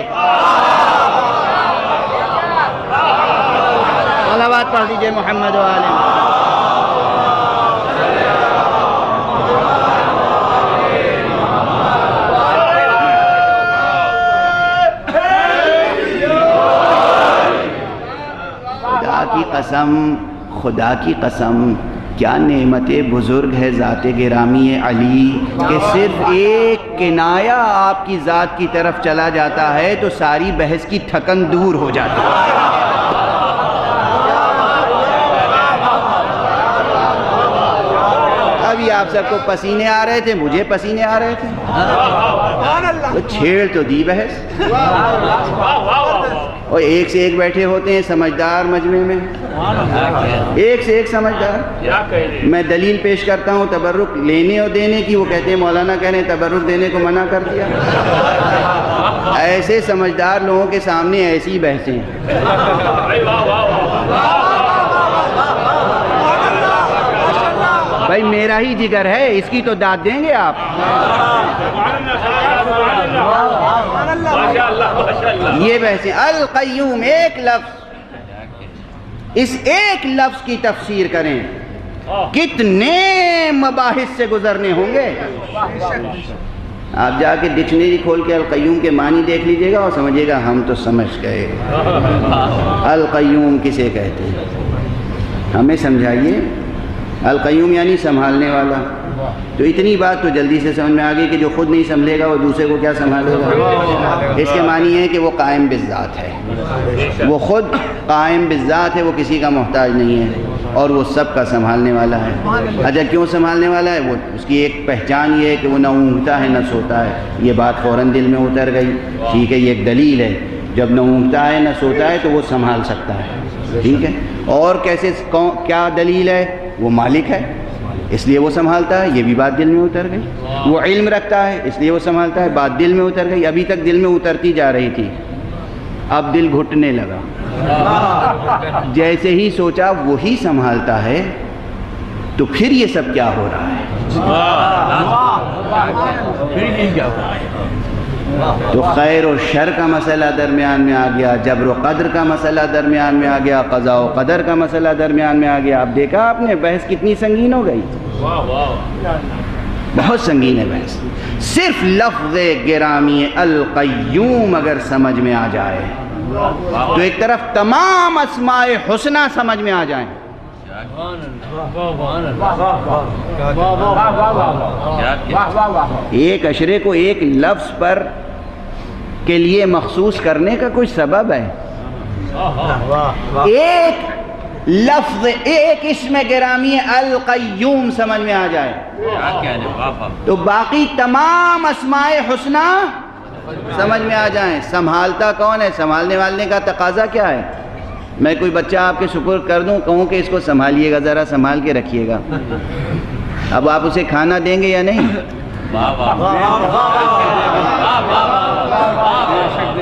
[SPEAKER 1] صلوات پڑھ دیجئے محمد و آلہ۔ خدا کی قسم کیا نعمت بزرگ ہے ذات گرامی علی کہ صرف ایک کنایہ آپ کی ذات کی طرف چلا جاتا ہے تو ساری بحث کی تھکن دور ہو جاتی ہے۔ ابھی آپ سب کو پسینے آ رہے تھے، مجھے پسینے آ رہے تھے، تو چھیڑ تو دی بحث، اور ایک سے ایک بیٹھے ہوتے ہیں سمجھدار مجمع میں، ایک سے ایک سمجھدار۔ میں دلیل پیش کرتا ہوں تبرک لینے اور دینے کی، وہ کہتے ہیں مولانا کہہ رہے ہیں تبرک دینے کو منع کر دیا۔ ایسے سمجھدار لوگوں کے سامنے ایسی بحثیں بھائی میرا ہی جگر ہے، اس کی تو داد دیں گے آپ. یہ بحثیں القیوم ایک لفظ، اس ایک لفظ کی تفسیر کریں کتنے مباحث سے گزرنے ہوں گے. آپ جا کے ڈکشنری کھول کے القیوم کے معنی دیکھ لیجئے گا اور سمجھے گا ہم تو سمجھ گئے. القیوم کسے کہتے ہیں ہمیں سمجھائیے. القیوم یعنی سنبھالنے والا. تو اتنی بات تو جلدی سے سمجھ میں آ گئی کہ جو خود نہیں سنبھلے گا وہ دوسرے کو کیا سنبھالے گا. اس کے معنی ہے کہ وہ قائم بالذات ہے، وہ خود قائم بالذات ہے، وہ کسی کا محتاج نہیں ہے اور وہ سب کا سنبھالنے والا ہے. اچھا کیوں سنبھالنے والا ہے؟ وہ اس کی ایک پہچان یہ ہے کہ وہ نہ اونگتا ہے نہ سوتا ہے. یہ بات فوراً دل میں اتر گئی. ٹھیک ہے، یہ ایک دلیل ہے. جب نہ اونگتا ہے نہ سوتا ہے تو وہ سنبھال سکتا ہے. ٹھیک ہے، اور کیسے کیا دلیل ہے؟ وہ مالک ہے اس لیے وہ سنبھالتا ہے. یہ بھی بات دل میں اتر گئی. وہ علم رکھتا ہے اس لیے وہ سنبھالتا ہے. بات دل میں اتر گئی. ابھی تک دل میں اترتی جا رہی تھی، اب دل گھٹنے لگا. جیسے ہی سوچا وہی سنبھالتا ہے تو پھر یہ سب کیا ہو رہا ہے؟ تو خیر و شر کا مسئلہ درمیان میں آ گیا، جبر و قدر کا مسئلہ درمیان میں آ گیا، قضاء و قدر کا مسئلہ درمیان میں آ گیا. اب دیکھا آپ نے بحث کتنی سنگین ہو گئی. بہت سنگین ہے بحث. صرف لفظ گرامی القیوم اگر سمجھ میں آ جائے تو ایک طرف تمام اسماء حسنہ سمجھ میں آ جائیں. ایک اشرے کو ایک لفظ پر کے لیے مخصوص کرنے کا کوئی سبب ہے. ایک لفظ ایک اسم گرامی القیوم سمجھ میں آ جائے تو باقی تمام اسماء حسنہ سمجھ میں آ جائیں. سنبھالتا کون ہے؟ سنبھالنے والے کا تقاضا کیا ہے؟ میں کوئی بچہ آپ کے سپرد کر دوں، کہوں کہ اس کو سنبھالیے گا، ذرا سنبھال کے رکھیے گا. اب آپ اسے کھانا دیں گے یا نہیں؟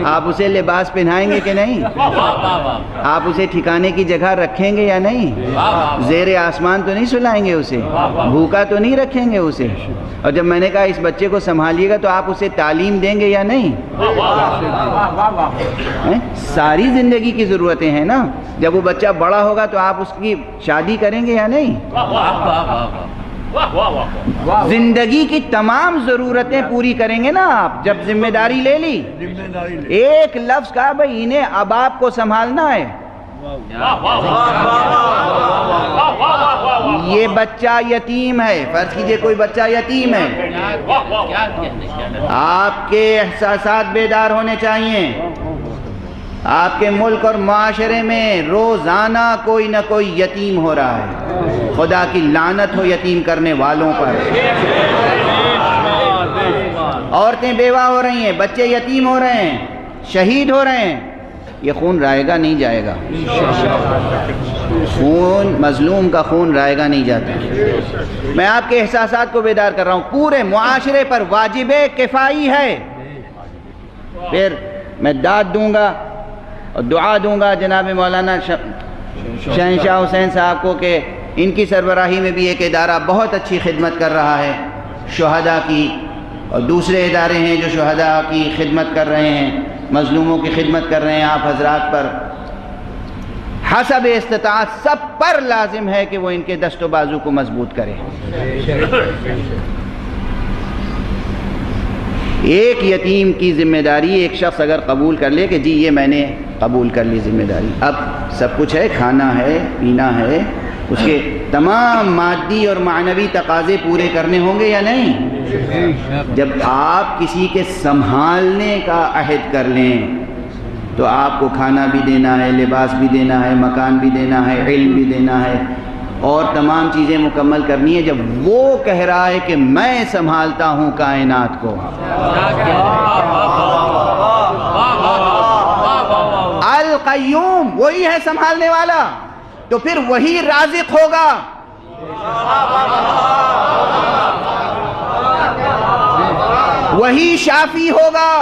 [SPEAKER 1] آپ اسے لباس پہنائیں گے کہ نہیں؟ آپ اسے ٹھکانے کی جگہ رکھیں گے یا نہیں؟ زیر آسمان تو نہیں سلائیں گے اسے؟ بھوکا تو نہیں رکھیں گے اسے؟ اور جب میں نے کہا اس بچے کو سنبھالیے گا تو آپ اسے تعلیم دیں گے یا نہیں؟ ساری زندگی کی ضرورتیں ہیں نا. جب وہ بچہ بڑا ہوگا تو آپ اس کی شادی کریں گے یا نہیں؟ زندگی کی تمام ضرورتیں پوری کریں گے نا آپ جب ذمہ داری لے لی. ایک لفظ کہا بھائی انہیں اب آپ کو سنبھالنا ہے. یہ بچہ یتیم ہے، فرض کیجئے کوئی بچہ یتیم ہے. آپ کے احساسات بیدار ہونے چاہیے. آپ کے ملک اور معاشرے میں روزانہ کوئی نہ کوئی یتیم ہو رہا ہے. خدا کی لعنت ہو یتیم کرنے والوں پر. عورتیں بیوہ ہو رہی ہیں، بچے یتیم ہو رہے ہیں، شہید ہو رہے ہیں. یہ خون رائے گا نہیں جائے گا. خون مظلوم کا خون رائے گا نہیں جاتا. میں آپ کے احساسات کو بیدار کر رہا ہوں. پورے معاشرے پر واجب کفائی ہے. پھر میں داد دوں گا اور دعا دوں گا جناب مولانا شہنشاہ حسین صاحب کو کہ ان کی سربراہی میں بھی ایک ادارہ بہت اچھی خدمت کر رہا ہے شہداء کی، اور دوسرے ادارے ہیں جو شہداء کی خدمت کر رہے ہیں، مظلوموں کی خدمت کر رہے ہیں. آپ حضرات پر حسب استطاعت سب پر لازم ہے کہ وہ ان کے دست و بازو کو مضبوط کرے. ایک یتیم کی ذمہ داری ایک شخص اگر قبول کر لے کہ جی یہ میں نے قبول کر لی ذمہ داری، اب سب کچھ ہے، کھانا ہے، پینا ہے، اس کے تمام مادی اور معنوی تقاضے پورے کرنے ہوں گے یا نہیں؟ جب آپ کسی کے سنبھالنے کا عہد کر لیں تو آپ کو کھانا بھی دینا ہے، لباس بھی دینا ہے، مکان بھی دینا ہے، علم بھی دینا ہے، اور تمام چیزیں مکمل کرنی ہے. جب وہ کہہ رہا ہے کہ میں سنبھالتا ہوں کائنات کو، القیوم وہی ہے سنبھالنے والا، تو پھر وہی رازق ہوگا. وہی شافی ہوگا،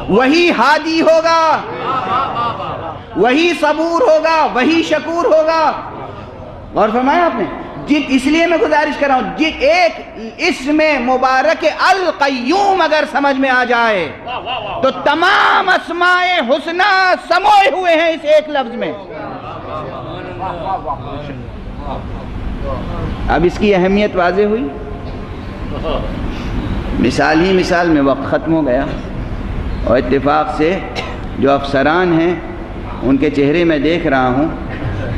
[SPEAKER 1] وہی ہادی ہوگا، وہی صبور ہوگا، وہی شکور ہوگا۔ غور فرمایا آپ نے؟ اس لیے میں گزارش کر رہا ہوں، ایک اسم مبارک القیوم اگر سمجھ میں آ جائے تو تمام اسماء حسنہ سموئے ہوئے ہیں اس ایک لفظ میں۔ اب اس کی اہمیت واضح ہوئی۔ مثال ہی مثال میں وقت ختم ہو گیا، اور اتفاق سے جو افسران ہیں ان کے چہرے میں دیکھ رہا ہوں،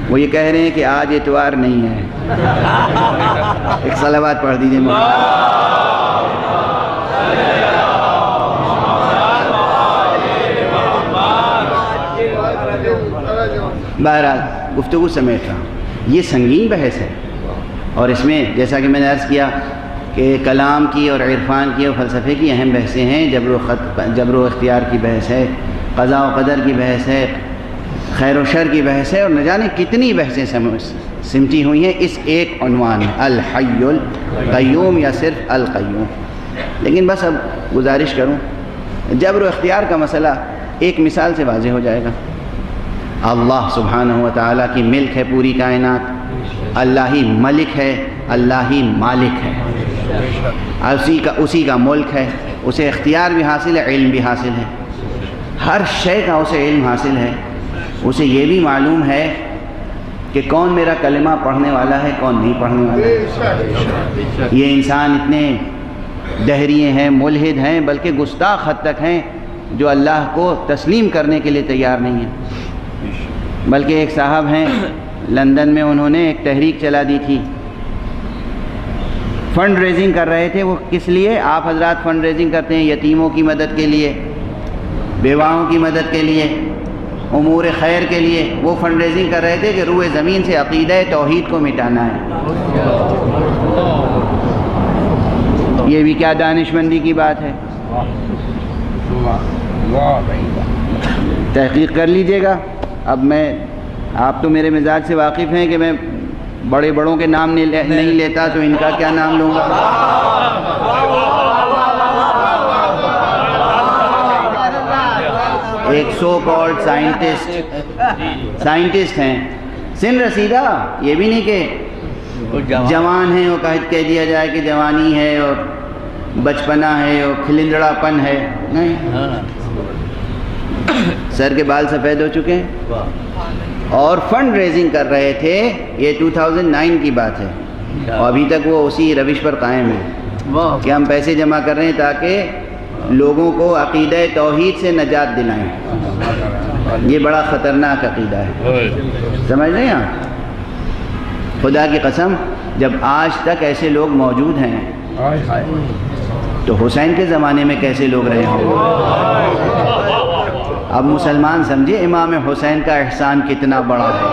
[SPEAKER 1] وہ یہ کہہ رہے ہیں کہ آج اتوار نہیں ہے۔ ایک صلوات پڑھ دیجئے بہرحال گفتگو سمیٹ رہا ہوں، یہ سنگین بحث ہے، اور اس میں جیسا کہ میں نے عرض کیا کہ کلام کی اور عرفان کی اور فلسفے کی اہم بحثیں ہیں، جبر و اختیار کی بحث ہے، قضاء و قدر کی بحث ہے، خیر و شر کی بحث ہے، اور نہ جانے کتنی بحثیں سمٹی ہوئی ہیں اس ایک عنوان میں، الحی القیوم یا صرف القیوم۔ لیکن بس اب گزارش کروں، جبر و اختیار کا مسئلہ ایک مثال سے واضح ہو جائے گا۔ اللہ سبحانہ و تعالیٰ کی ملک ہے پوری کائنات، اللہ ہی ملک ہے، اللہ ہی مالک ہے، اسی کا ملک ہے، اسے اختیار بھی حاصل ہے، علم بھی حاصل ہے، ہر شے کا اسے علم حاصل ہے۔ اسے یہ بھی معلوم ہے کہ کون میرا کلمہ پڑھنے والا ہے، کون نہیں پڑھنے والا ہے۔ یہ انسان اتنے دہریے ہیں، ملحد ہیں، بلکہ گستاخ حد تک ہیں، جو اللہ کو تسلیم کرنے کے لیے تیار نہیں ہیں۔ بلکہ ایک صاحب ہیں لندن میں، انہوں نے ایک تحریک چلا دی تھی، فنڈ ریزنگ کر رہے تھے۔ وہ کس لیے؟ آپ حضرات فنڈ ریزنگ کرتے ہیں یتیموں کی مدد کے لیے، بیواؤں کی مدد کے لیے، امور خیر کے لیے۔ وہ فنڈ ریزنگ کر رہے تھے کہ روئے زمین سے عقیدہ توحید کو مٹانا ہے۔ یہ بھی کیا دانشمندی کی بات ہے؟ تحقیق کر لیجئے گا۔ اب آپ تو میرے مزاج سے واقف ہیں کہ میں بڑے بڑوں کے نام نہیں لیتا، تو ان کا کیا نام لوں گا؟ ایک سو کالڈ سائنٹسٹ ہیں، سن رسیدہ، یہ بھی نہیں کہ جوان ہیں وہ کہہ دیا جائے کہ جوانی ہے اور بچپنا ہے اور کھلندڑا پن ہے، نہیں، سر کے بال سفید ہو چکے ہیں، اور فنڈ ریزنگ کر رہے تھے۔ یہ 2009 کی بات ہے، اور ابھی تک وہ اسی روش پر قائم ہے کہ ہم پیسے جمع کر رہے ہیں تاکہ لوگوں کو عقیدہ توحید سے نجات دلائیں۔ یہ بڑا خطرناک عقیدہ ہے، سمجھ رہے ہیں آپ؟ خدا کی قسم، جب آج تک ایسے لوگ موجود ہیں تو حسین کے زمانے میں کیسے لوگ رہے ہوں گے؟ اب مسلمان سمجھے امام حسین کا احسان کتنا بڑا ہے۔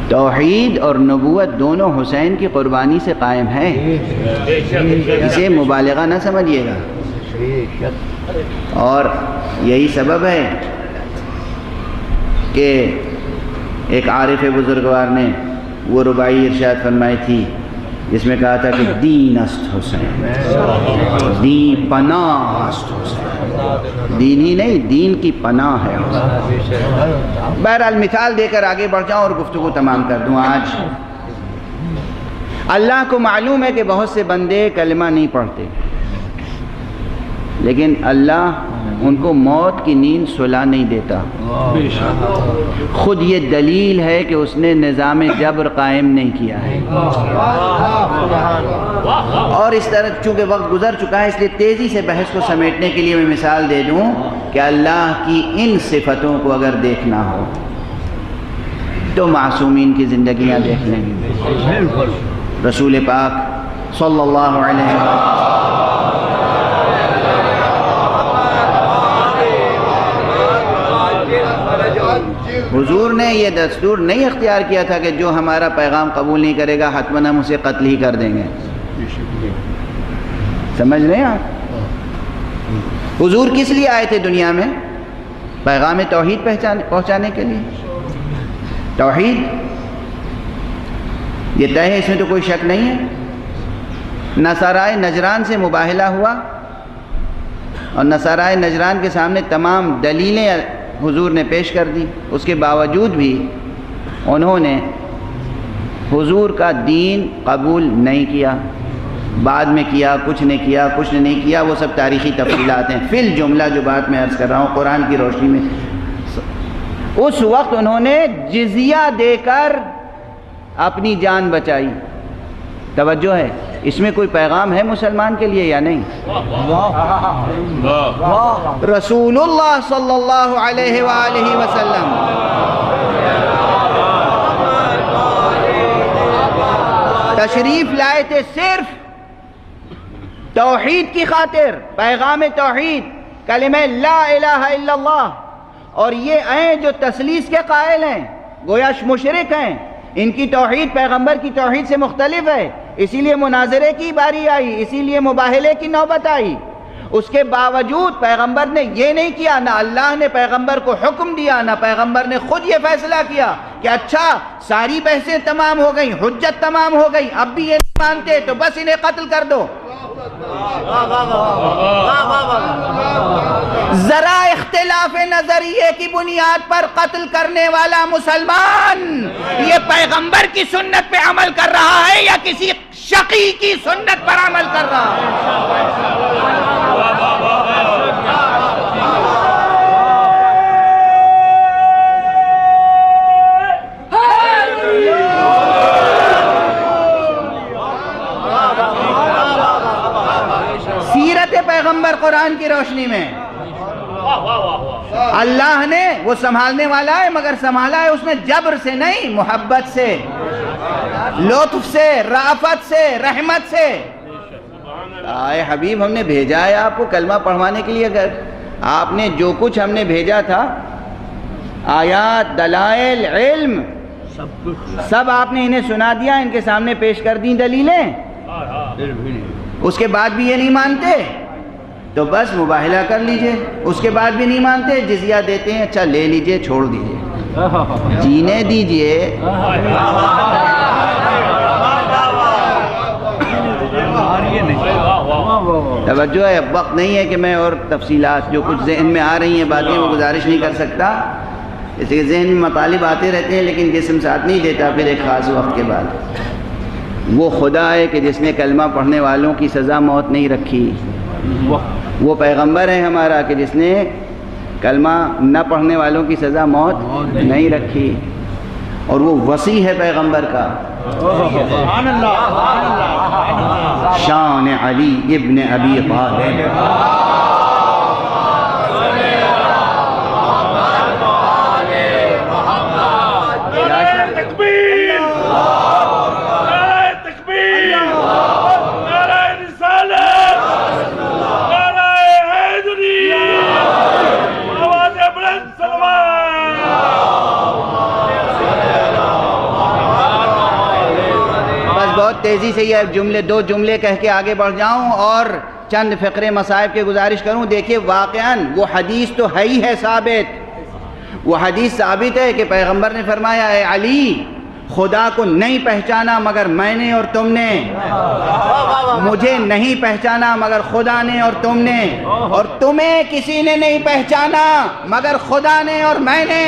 [SPEAKER 1] توحید اور نبوت دونوں حسین کی قربانی سے قائم ہے، اسے مبالغہ نہ سمجھیے گا۔ اور یہی سبب ہے کہ ایک عارف بزرگوار نے وہ رباعی ارشاد فرمائی تھی جس میں کہا تھا کہ دین است حسین، دین پناہ است حسین، دین ہی نہیں، دین کی پناہ ہے حسین۔ بہرحال مثال دے کر آگے بڑھ جاؤں اور گفتگو تمام کر دوں۔ آج اللہ کو معلوم ہے کہ بہت سے بندے کلمہ نہیں پڑھتے، لیکن اللہ ان کو موت کی نیند سلا نہیں دیتا۔ خود یہ دلیل ہے کہ اس نے نظام جبر قائم نہیں کیا ہے۔ اور اس طرح چونکہ وقت گزر چکا ہے، اس لیے تیزی سے بحث کو سمیٹنے کے لیے میں مثال دے دوں کہ اللہ کی ان صفتوں کو اگر دیکھنا ہو تو معصومین کی زندگیاں دیکھ لیں گے۔ رسول پاک صلی اللہ علیہ وسلم حضور نے یہ دستور نہیں اختیار کیا تھا کہ جو ہمارا پیغام قبول نہیں کرے گا حتماً ہم اسے قتل ہی کر دیں گے۔ سمجھ رہے ہیں آپ؟ حضور کس لیے آئے تھے دنیا میں؟ پیغام توحید پہنچانے کے لیے۔ توحید یہ طے ہے، اس میں تو کوئی شک نہیں ہے۔ نصارائے نجران سے مباہلہ ہوا، اور نصارائے نجران کے سامنے تمام دلیلیں حضور نے پیش کر دی، اس کے باوجود بھی انہوں نے حضور کا دین قبول نہیں کیا، بعد میں کیا، کچھ نے کیا، کچھ نے نہیں کیا، وہ سب تاریخی تفصیلات ہیں۔ فی الجملہ جو بات میں عرض کر رہا ہوں قرآن کی روشنی میں، اس وقت انہوں نے جزیہ دے کر اپنی جان بچائی۔ توجہ ہے، اس میں کوئی پیغام ہے مسلمان کے لیے یا نہیں؟ رسول اللہ صلی اللہ علیہ وآلہ وسلم تشریف لائے تھے صرف توحید کی خاطر، پیغام توحید، کلمہ لا الہ الا اللہ، اور یہ ہیں جو تثلیث کے قائل ہیں، گویا مشرک ہیں، ان کی توحید پیغمبر کی توحید سے مختلف ہے، اسی لیے مناظرے کی باری آئی، اسی لیے مباہلے کی نوبت آئی۔ اس کے باوجود پیغمبر نے یہ نہیں کیا، نہ اللہ نے پیغمبر کو حکم دیا، نہ پیغمبر نے خود یہ فیصلہ کیا کہ اچھا ساری بحثیں تمام ہو گئیں، حجت تمام ہو گئی، اب بھی یہ نہیں مانتے تو بس انہیں قتل کر دو۔ ذرا اختلاف نظریے کی بنیاد پر قتل کرنے والا مسلمان یہ پیغمبر کی سنت پہ عمل کر رہا ہے یا کسی شقی کی سنت پر عمل کر رہا ہے؟ سیرت پیغمبر قرآن کی روشنی میں اللہ نے، وہ سنبھالنے والا ہے مگر سنبھالا ہے اس نے جبر سے نہیں، محبت سے، لطف سے، رافت سے، رحمت سے۔ اے حبیب ہم نے بھیجا ہے آپ کو کلمہ پڑھوانے کے لیے، اگر آپ نے جو کچھ ہم نے بھیجا تھا، آیات، دلائل، علم، سب آپ نے انہیں سنا دیا، ان کے سامنے پیش کر دیں دلیلیں، اس کے بعد بھی یہ نہیں مانتے تو بس مباہلہ کر لیجئے، اس کے بعد بھی نہیں مانتے، جزیہ دیتے ہیں، اچھا لے لیجئے، چھوڑ دیجئے، جینے دیجئے۔ توجہ ہے، اب وقت نہیں ہے کہ میں اور تفصیلات جو کچھ ذہن میں آ رہی ہیں باتیں وہ گزارش نہیں کر سکتا، اس لیے ذہن میں مطالب آتے رہتے ہیں لیکن جسم ساتھ نہیں دیتا پھر ایک خاص وقت کے بعد۔ وہ خدا ہے کہ جس نے کلمہ پڑھنے والوں کی سزا موت نہیں رکھی، وہ پیغمبر ہے ہمارا کہ جس نے کلمہ نہ پڑھنے والوں کی سزا موت نہیں رکھی، اور وہ وصی ہے پیغمبر کا۔ شان علی ابن ابی طالب، تیزی سے یہ جملے، دو جملے کہہ کے آگے بڑھ جاؤں اور چند فقرے مصائب کے گزارش کروں۔ دیکھیے واقعاً وہ حدیث تو ہے ہی ہے ثابت، وہ حدیث ثابت ہے کہ پیغمبر نے فرمایا اے علی خدا کو نہیں پہچانا مگر میں نے اور تم نے، مجھے نہیں پہچانا مگر خدا نے اور تم نے، اور تمہیں کسی نے نہیں پہچانا مگر خدا نے اور میں نے۔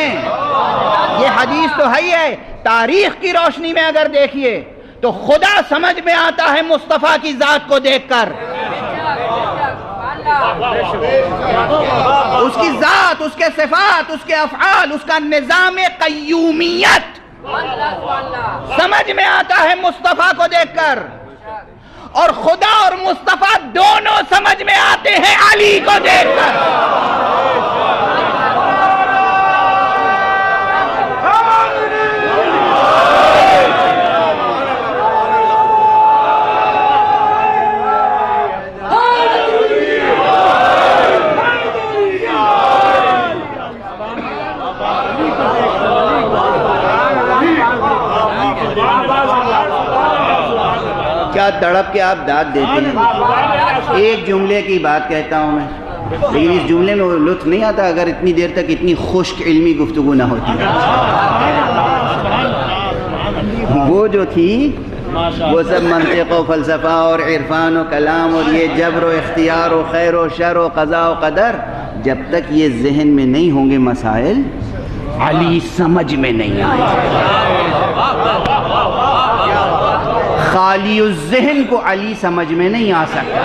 [SPEAKER 1] یہ حدیث تو ہے ہی ہے، تاریخ کی روشنی میں اگر دیکھیے تو خدا سمجھ میں آتا ہے مصطفیٰ کی ذات کو دیکھ کر، اس کی ذات، اس کے صفات، اس کے افعال، اس کا نظام قیومیت سمجھ میں آتا ہے مصطفیٰ کو دیکھ کر، اور خدا اور مصطفیٰ دونوں سمجھ میں آتے ہیں علی کو دیکھ کر۔ کیا تڑپ کے آپ داد دیتے ہیں؟ ایک جملے کی بات کہتا ہوں میں، لیکن اس جملے میں وہ لطف نہیں آتا اگر اتنی دیر تک اتنی خشک علمی گفتگو نہ ہوتی۔ وہ جو تھی وہ سب منطق و فلسفہ اور عرفان و کلام اور یہ جبر و اختیار و خیر و شر و قضاء و قدر، جب تک یہ ذہن میں نہیں ہوں گے مسائل، علی سمجھ میں نہیں آئے۔ خالی الذہن کو علی سمجھ میں نہیں آ سکتا۔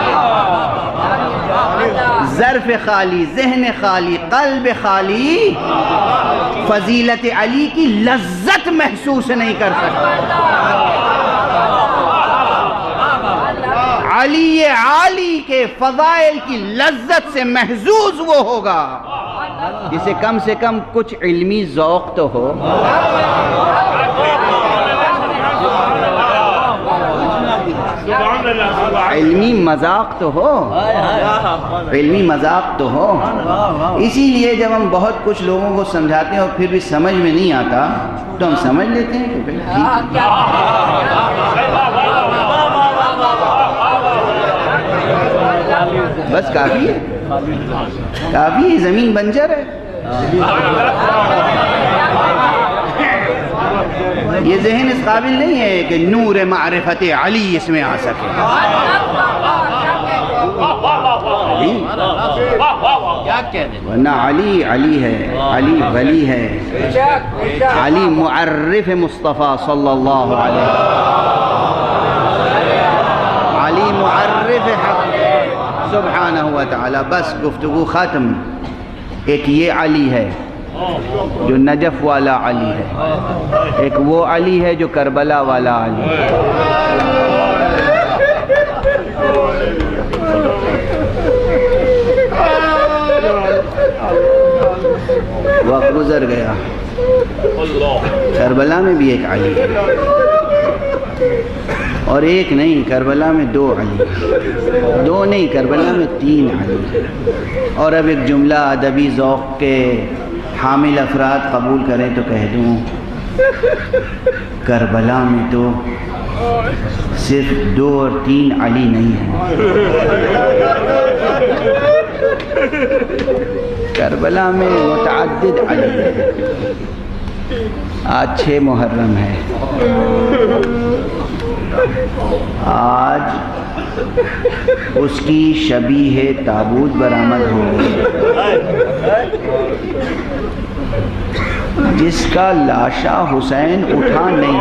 [SPEAKER 1] ظرف خالی، ذہن خالی، قلب خالی فضیلت علی کی لذت محسوس نہیں کر سکتا۔ علی عالی کے فضائل کی لذت سے محظوظ وہ ہوگا جسے کم سے کم کچھ علمی ذوق تو ہو، علمی مذاق تو ہو، علمی مذاق تو ہو۔ اسی لیے جب ہم بہت کچھ لوگوں کو سمجھاتے ہیں اور پھر بھی سمجھ میں نہیں آتا تو ہم سمجھ لیتے ہیں کہ ٹھیک ہے۔ بس کافی ہے، کافی ہے، زمین بنجر ہے۔ یہ ذہن اس قابل نہیں ہے کہ نور معرفت علی اس میں آ سکے۔ ورنہ علی علی ہے، علی ولی ہے، علی معرف مصطفیٰ صلی اللہ علیہ وسلم، علی معرف حق سبحانہ وتعالی۔ بس گفتگو ختم۔ ایک یہ علی ہے جو نجف والا علی ہے، ایک وہ علی ہے جو کربلا والا علی ہے۔ وقت گزر گیا، کربلا میں بھی ایک علی ہے، اور ایک نہیں، کربلا میں دو علی، دو نہیں، کربلا میں تین علی۔ اور اب ایک جملہ ادبی ذوق کے حامل افراد قبول کریں تو کہہ دوں، کربلا میں تو صرف دو اور تین علی نہیں ہیں، کربلا میں متعدد علی ہے۔ آج 6 محرم ہے، آج اس کی شبیہ تابوت برآمد ہوگی جس کا لاشا حسین اٹھا نہیں۔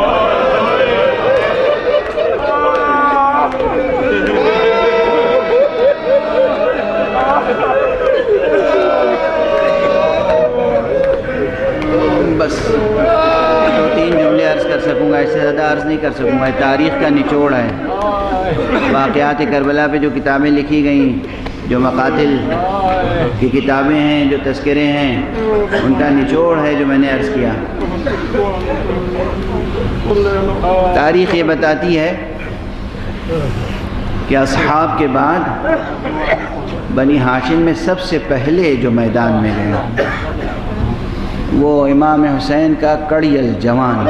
[SPEAKER 1] بس 2-3 جملے عرض کر سکوں گا، اس سے زیادہ عرض نہیں کر سکوں گا۔ تاریخ کا نچوڑ ہے، واقعات کربلا پہ جو کتابیں لکھی گئیں، جو مقاتل کی کتابیں ہیں، جو تذکرے ہیں، ان کا نچوڑ ہے جو میں نے عرض کیا۔ تاریخ یہ بتاتی ہے کہ اصحاب کے بعد بنی ہاشم میں سب سے پہلے جو میدان میں گئے وہ امام حسین کا کڑی الجوان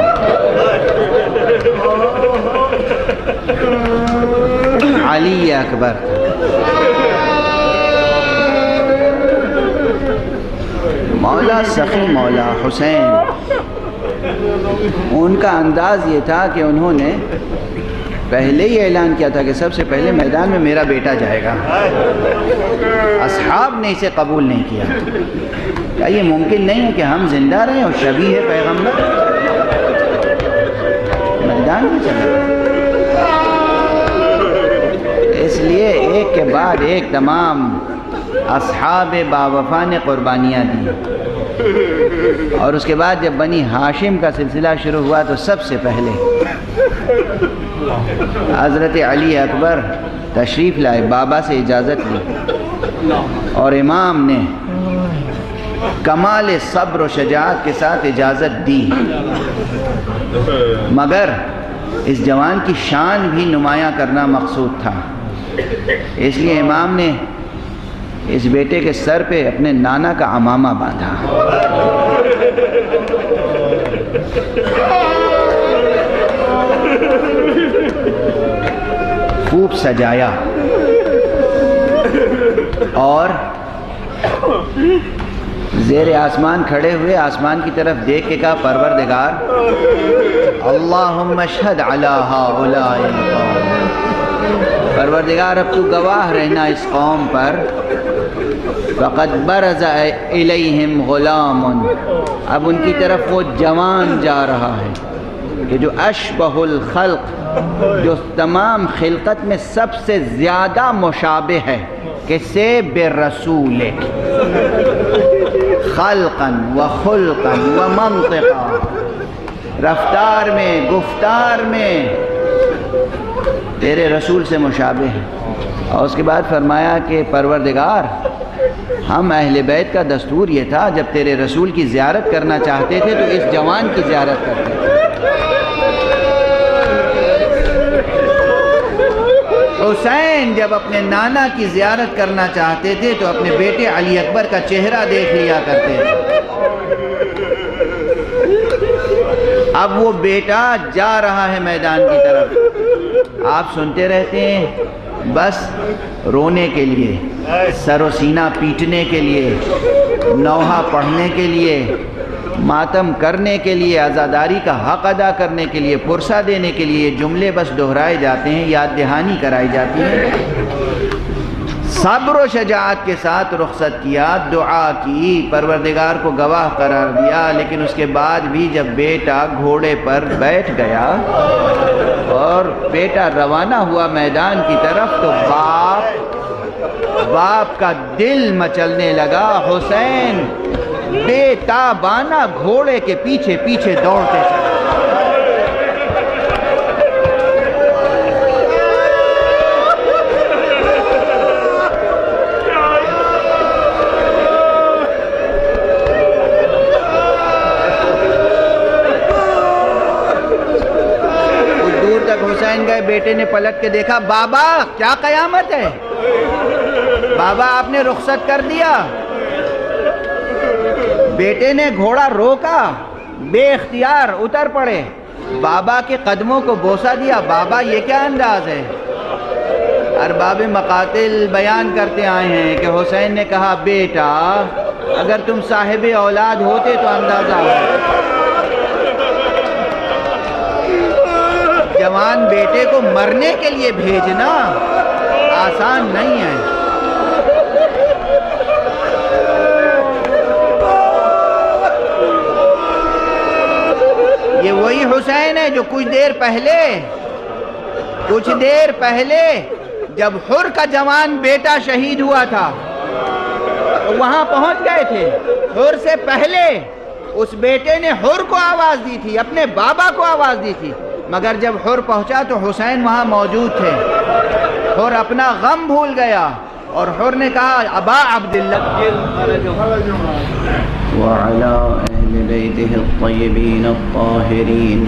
[SPEAKER 1] علی اکبر۔ مولا سخی مولا حسین، ان کا انداز یہ تھا کہ انہوں نے پہلے ہی اعلان کیا تھا کہ سب سے پہلے میدان میں میرا بیٹا جائے گا۔ اصحاب نے اسے قبول نہیں کیا۔ کیا یہ ممکن نہیں ہے کہ ہم زندہ رہیں اور شبیہ پیغمبر میدان میں چلے؟ اس لیے ایک کے بعد ایک تمام اصحاب باوفا نے قربانیاں دی، اور اس کے بعد جب بنی ہاشم کا سلسلہ شروع ہوا تو سب سے پہلے حضرت علی اکبر تشریف لائے، بابا سے اجازت لی، اور امام نے کمال صبر و شجاعت کے ساتھ اجازت دی، مگر اس جوان کی شان بھی نمایاں کرنا مقصود تھا۔ اس لیے امام نے اس بیٹے کے سر پہ اپنے نانا کا عمامہ باندھا، خوب سجایا، اور زیر آسمان کھڑے ہوئے آسمان کی طرف دیکھ کے کہا پروردگار اللہم اشہد علی ہؤلاء القوم، پروردگار اب تو گواہ رہنا اس قوم پر، فقد برز الیہم غلام، اب ان کی طرف وہ جوان جا رہا ہے کہ جو اشبہ الخلق، جو تمام خلقت میں سب سے زیادہ مشابہ ہے، کس سے؟ برسولک، خلقا و خلقا و منطقا، رفتار میں، گفتار میں تیرے رسول سے مشابہ ہے۔ اور اس کے بعد فرمایا کہ پروردگار ہم اہل بیت کا دستور یہ تھا جب تیرے رسول کی زیارت کرنا چاہتے تھے تو اس جوان کی زیارت کرتے تھے۔ حسین جب اپنے نانا کی زیارت کرنا چاہتے تھے تو اپنے بیٹے علی اکبر کا چہرہ دیکھ لیا کرتے تھے۔ اب وہ بیٹا جا رہا ہے میدان کی طرف، آپ سنتے رہتے ہیں بس رونے کے لیے، سر و سینہ پیٹنے کے لیے، نوحہ پڑھنے کے لیے، ماتم کرنے کے لیے، عزاداری کا حق ادا کرنے کے لیے، پرسہ دینے کے لیے جملے بس دہرائے جاتے ہیں، یاد دہانی کرائی جاتی ہے۔ صبر و شجاعت کے ساتھ رخصت کیا، دعا کی، پروردگار کو گواہ قرار دیا، لیکن اس کے بعد بھی جب بیٹا گھوڑے پر بیٹھ گیا اور بیٹا روانہ ہوا میدان کی طرف تو باپ کا دل مچلنے لگا۔ حسین بے تابانہ گھوڑے کے پیچھے پیچھے دوڑتے چلے۔ کچھ دور تک حسین گئے، بیٹے نے پلٹ کے دیکھا، بابا کیا قیامت ہے؟ بابا آپ نے رخصت کر دیا۔ بیٹے نے گھوڑا روکا، بے اختیار اتر پڑے، بابا کے قدموں کو بوسہ دیا۔ بابا یہ کیا انداز ہے؟ ارباب مقاتل بیان کرتے آئے ہیں کہ حسین نے کہا بیٹا اگر تم صاحب اولاد ہوتے تو اندازہ ہو۔ جوان بیٹے کو مرنے کے لیے بھیجنا آسان نہیں ہے۔ یہ وہی حسین ہے جو کچھ دیر پہلے جب حر کا جوان بیٹا شہید ہوا تھا وہاں پہنچ گئے تھے۔ حر سے پہلے اس بیٹے نے حر کو آواز دی تھی، اپنے بابا کو آواز دی تھی، مگر جب حر پہنچا تو حسین وہاں موجود تھے۔ حر اپنا غم بھول گیا اور حر نے کہا ابا عبداللہ وعلى أهل بيته الطيبين الطاهرين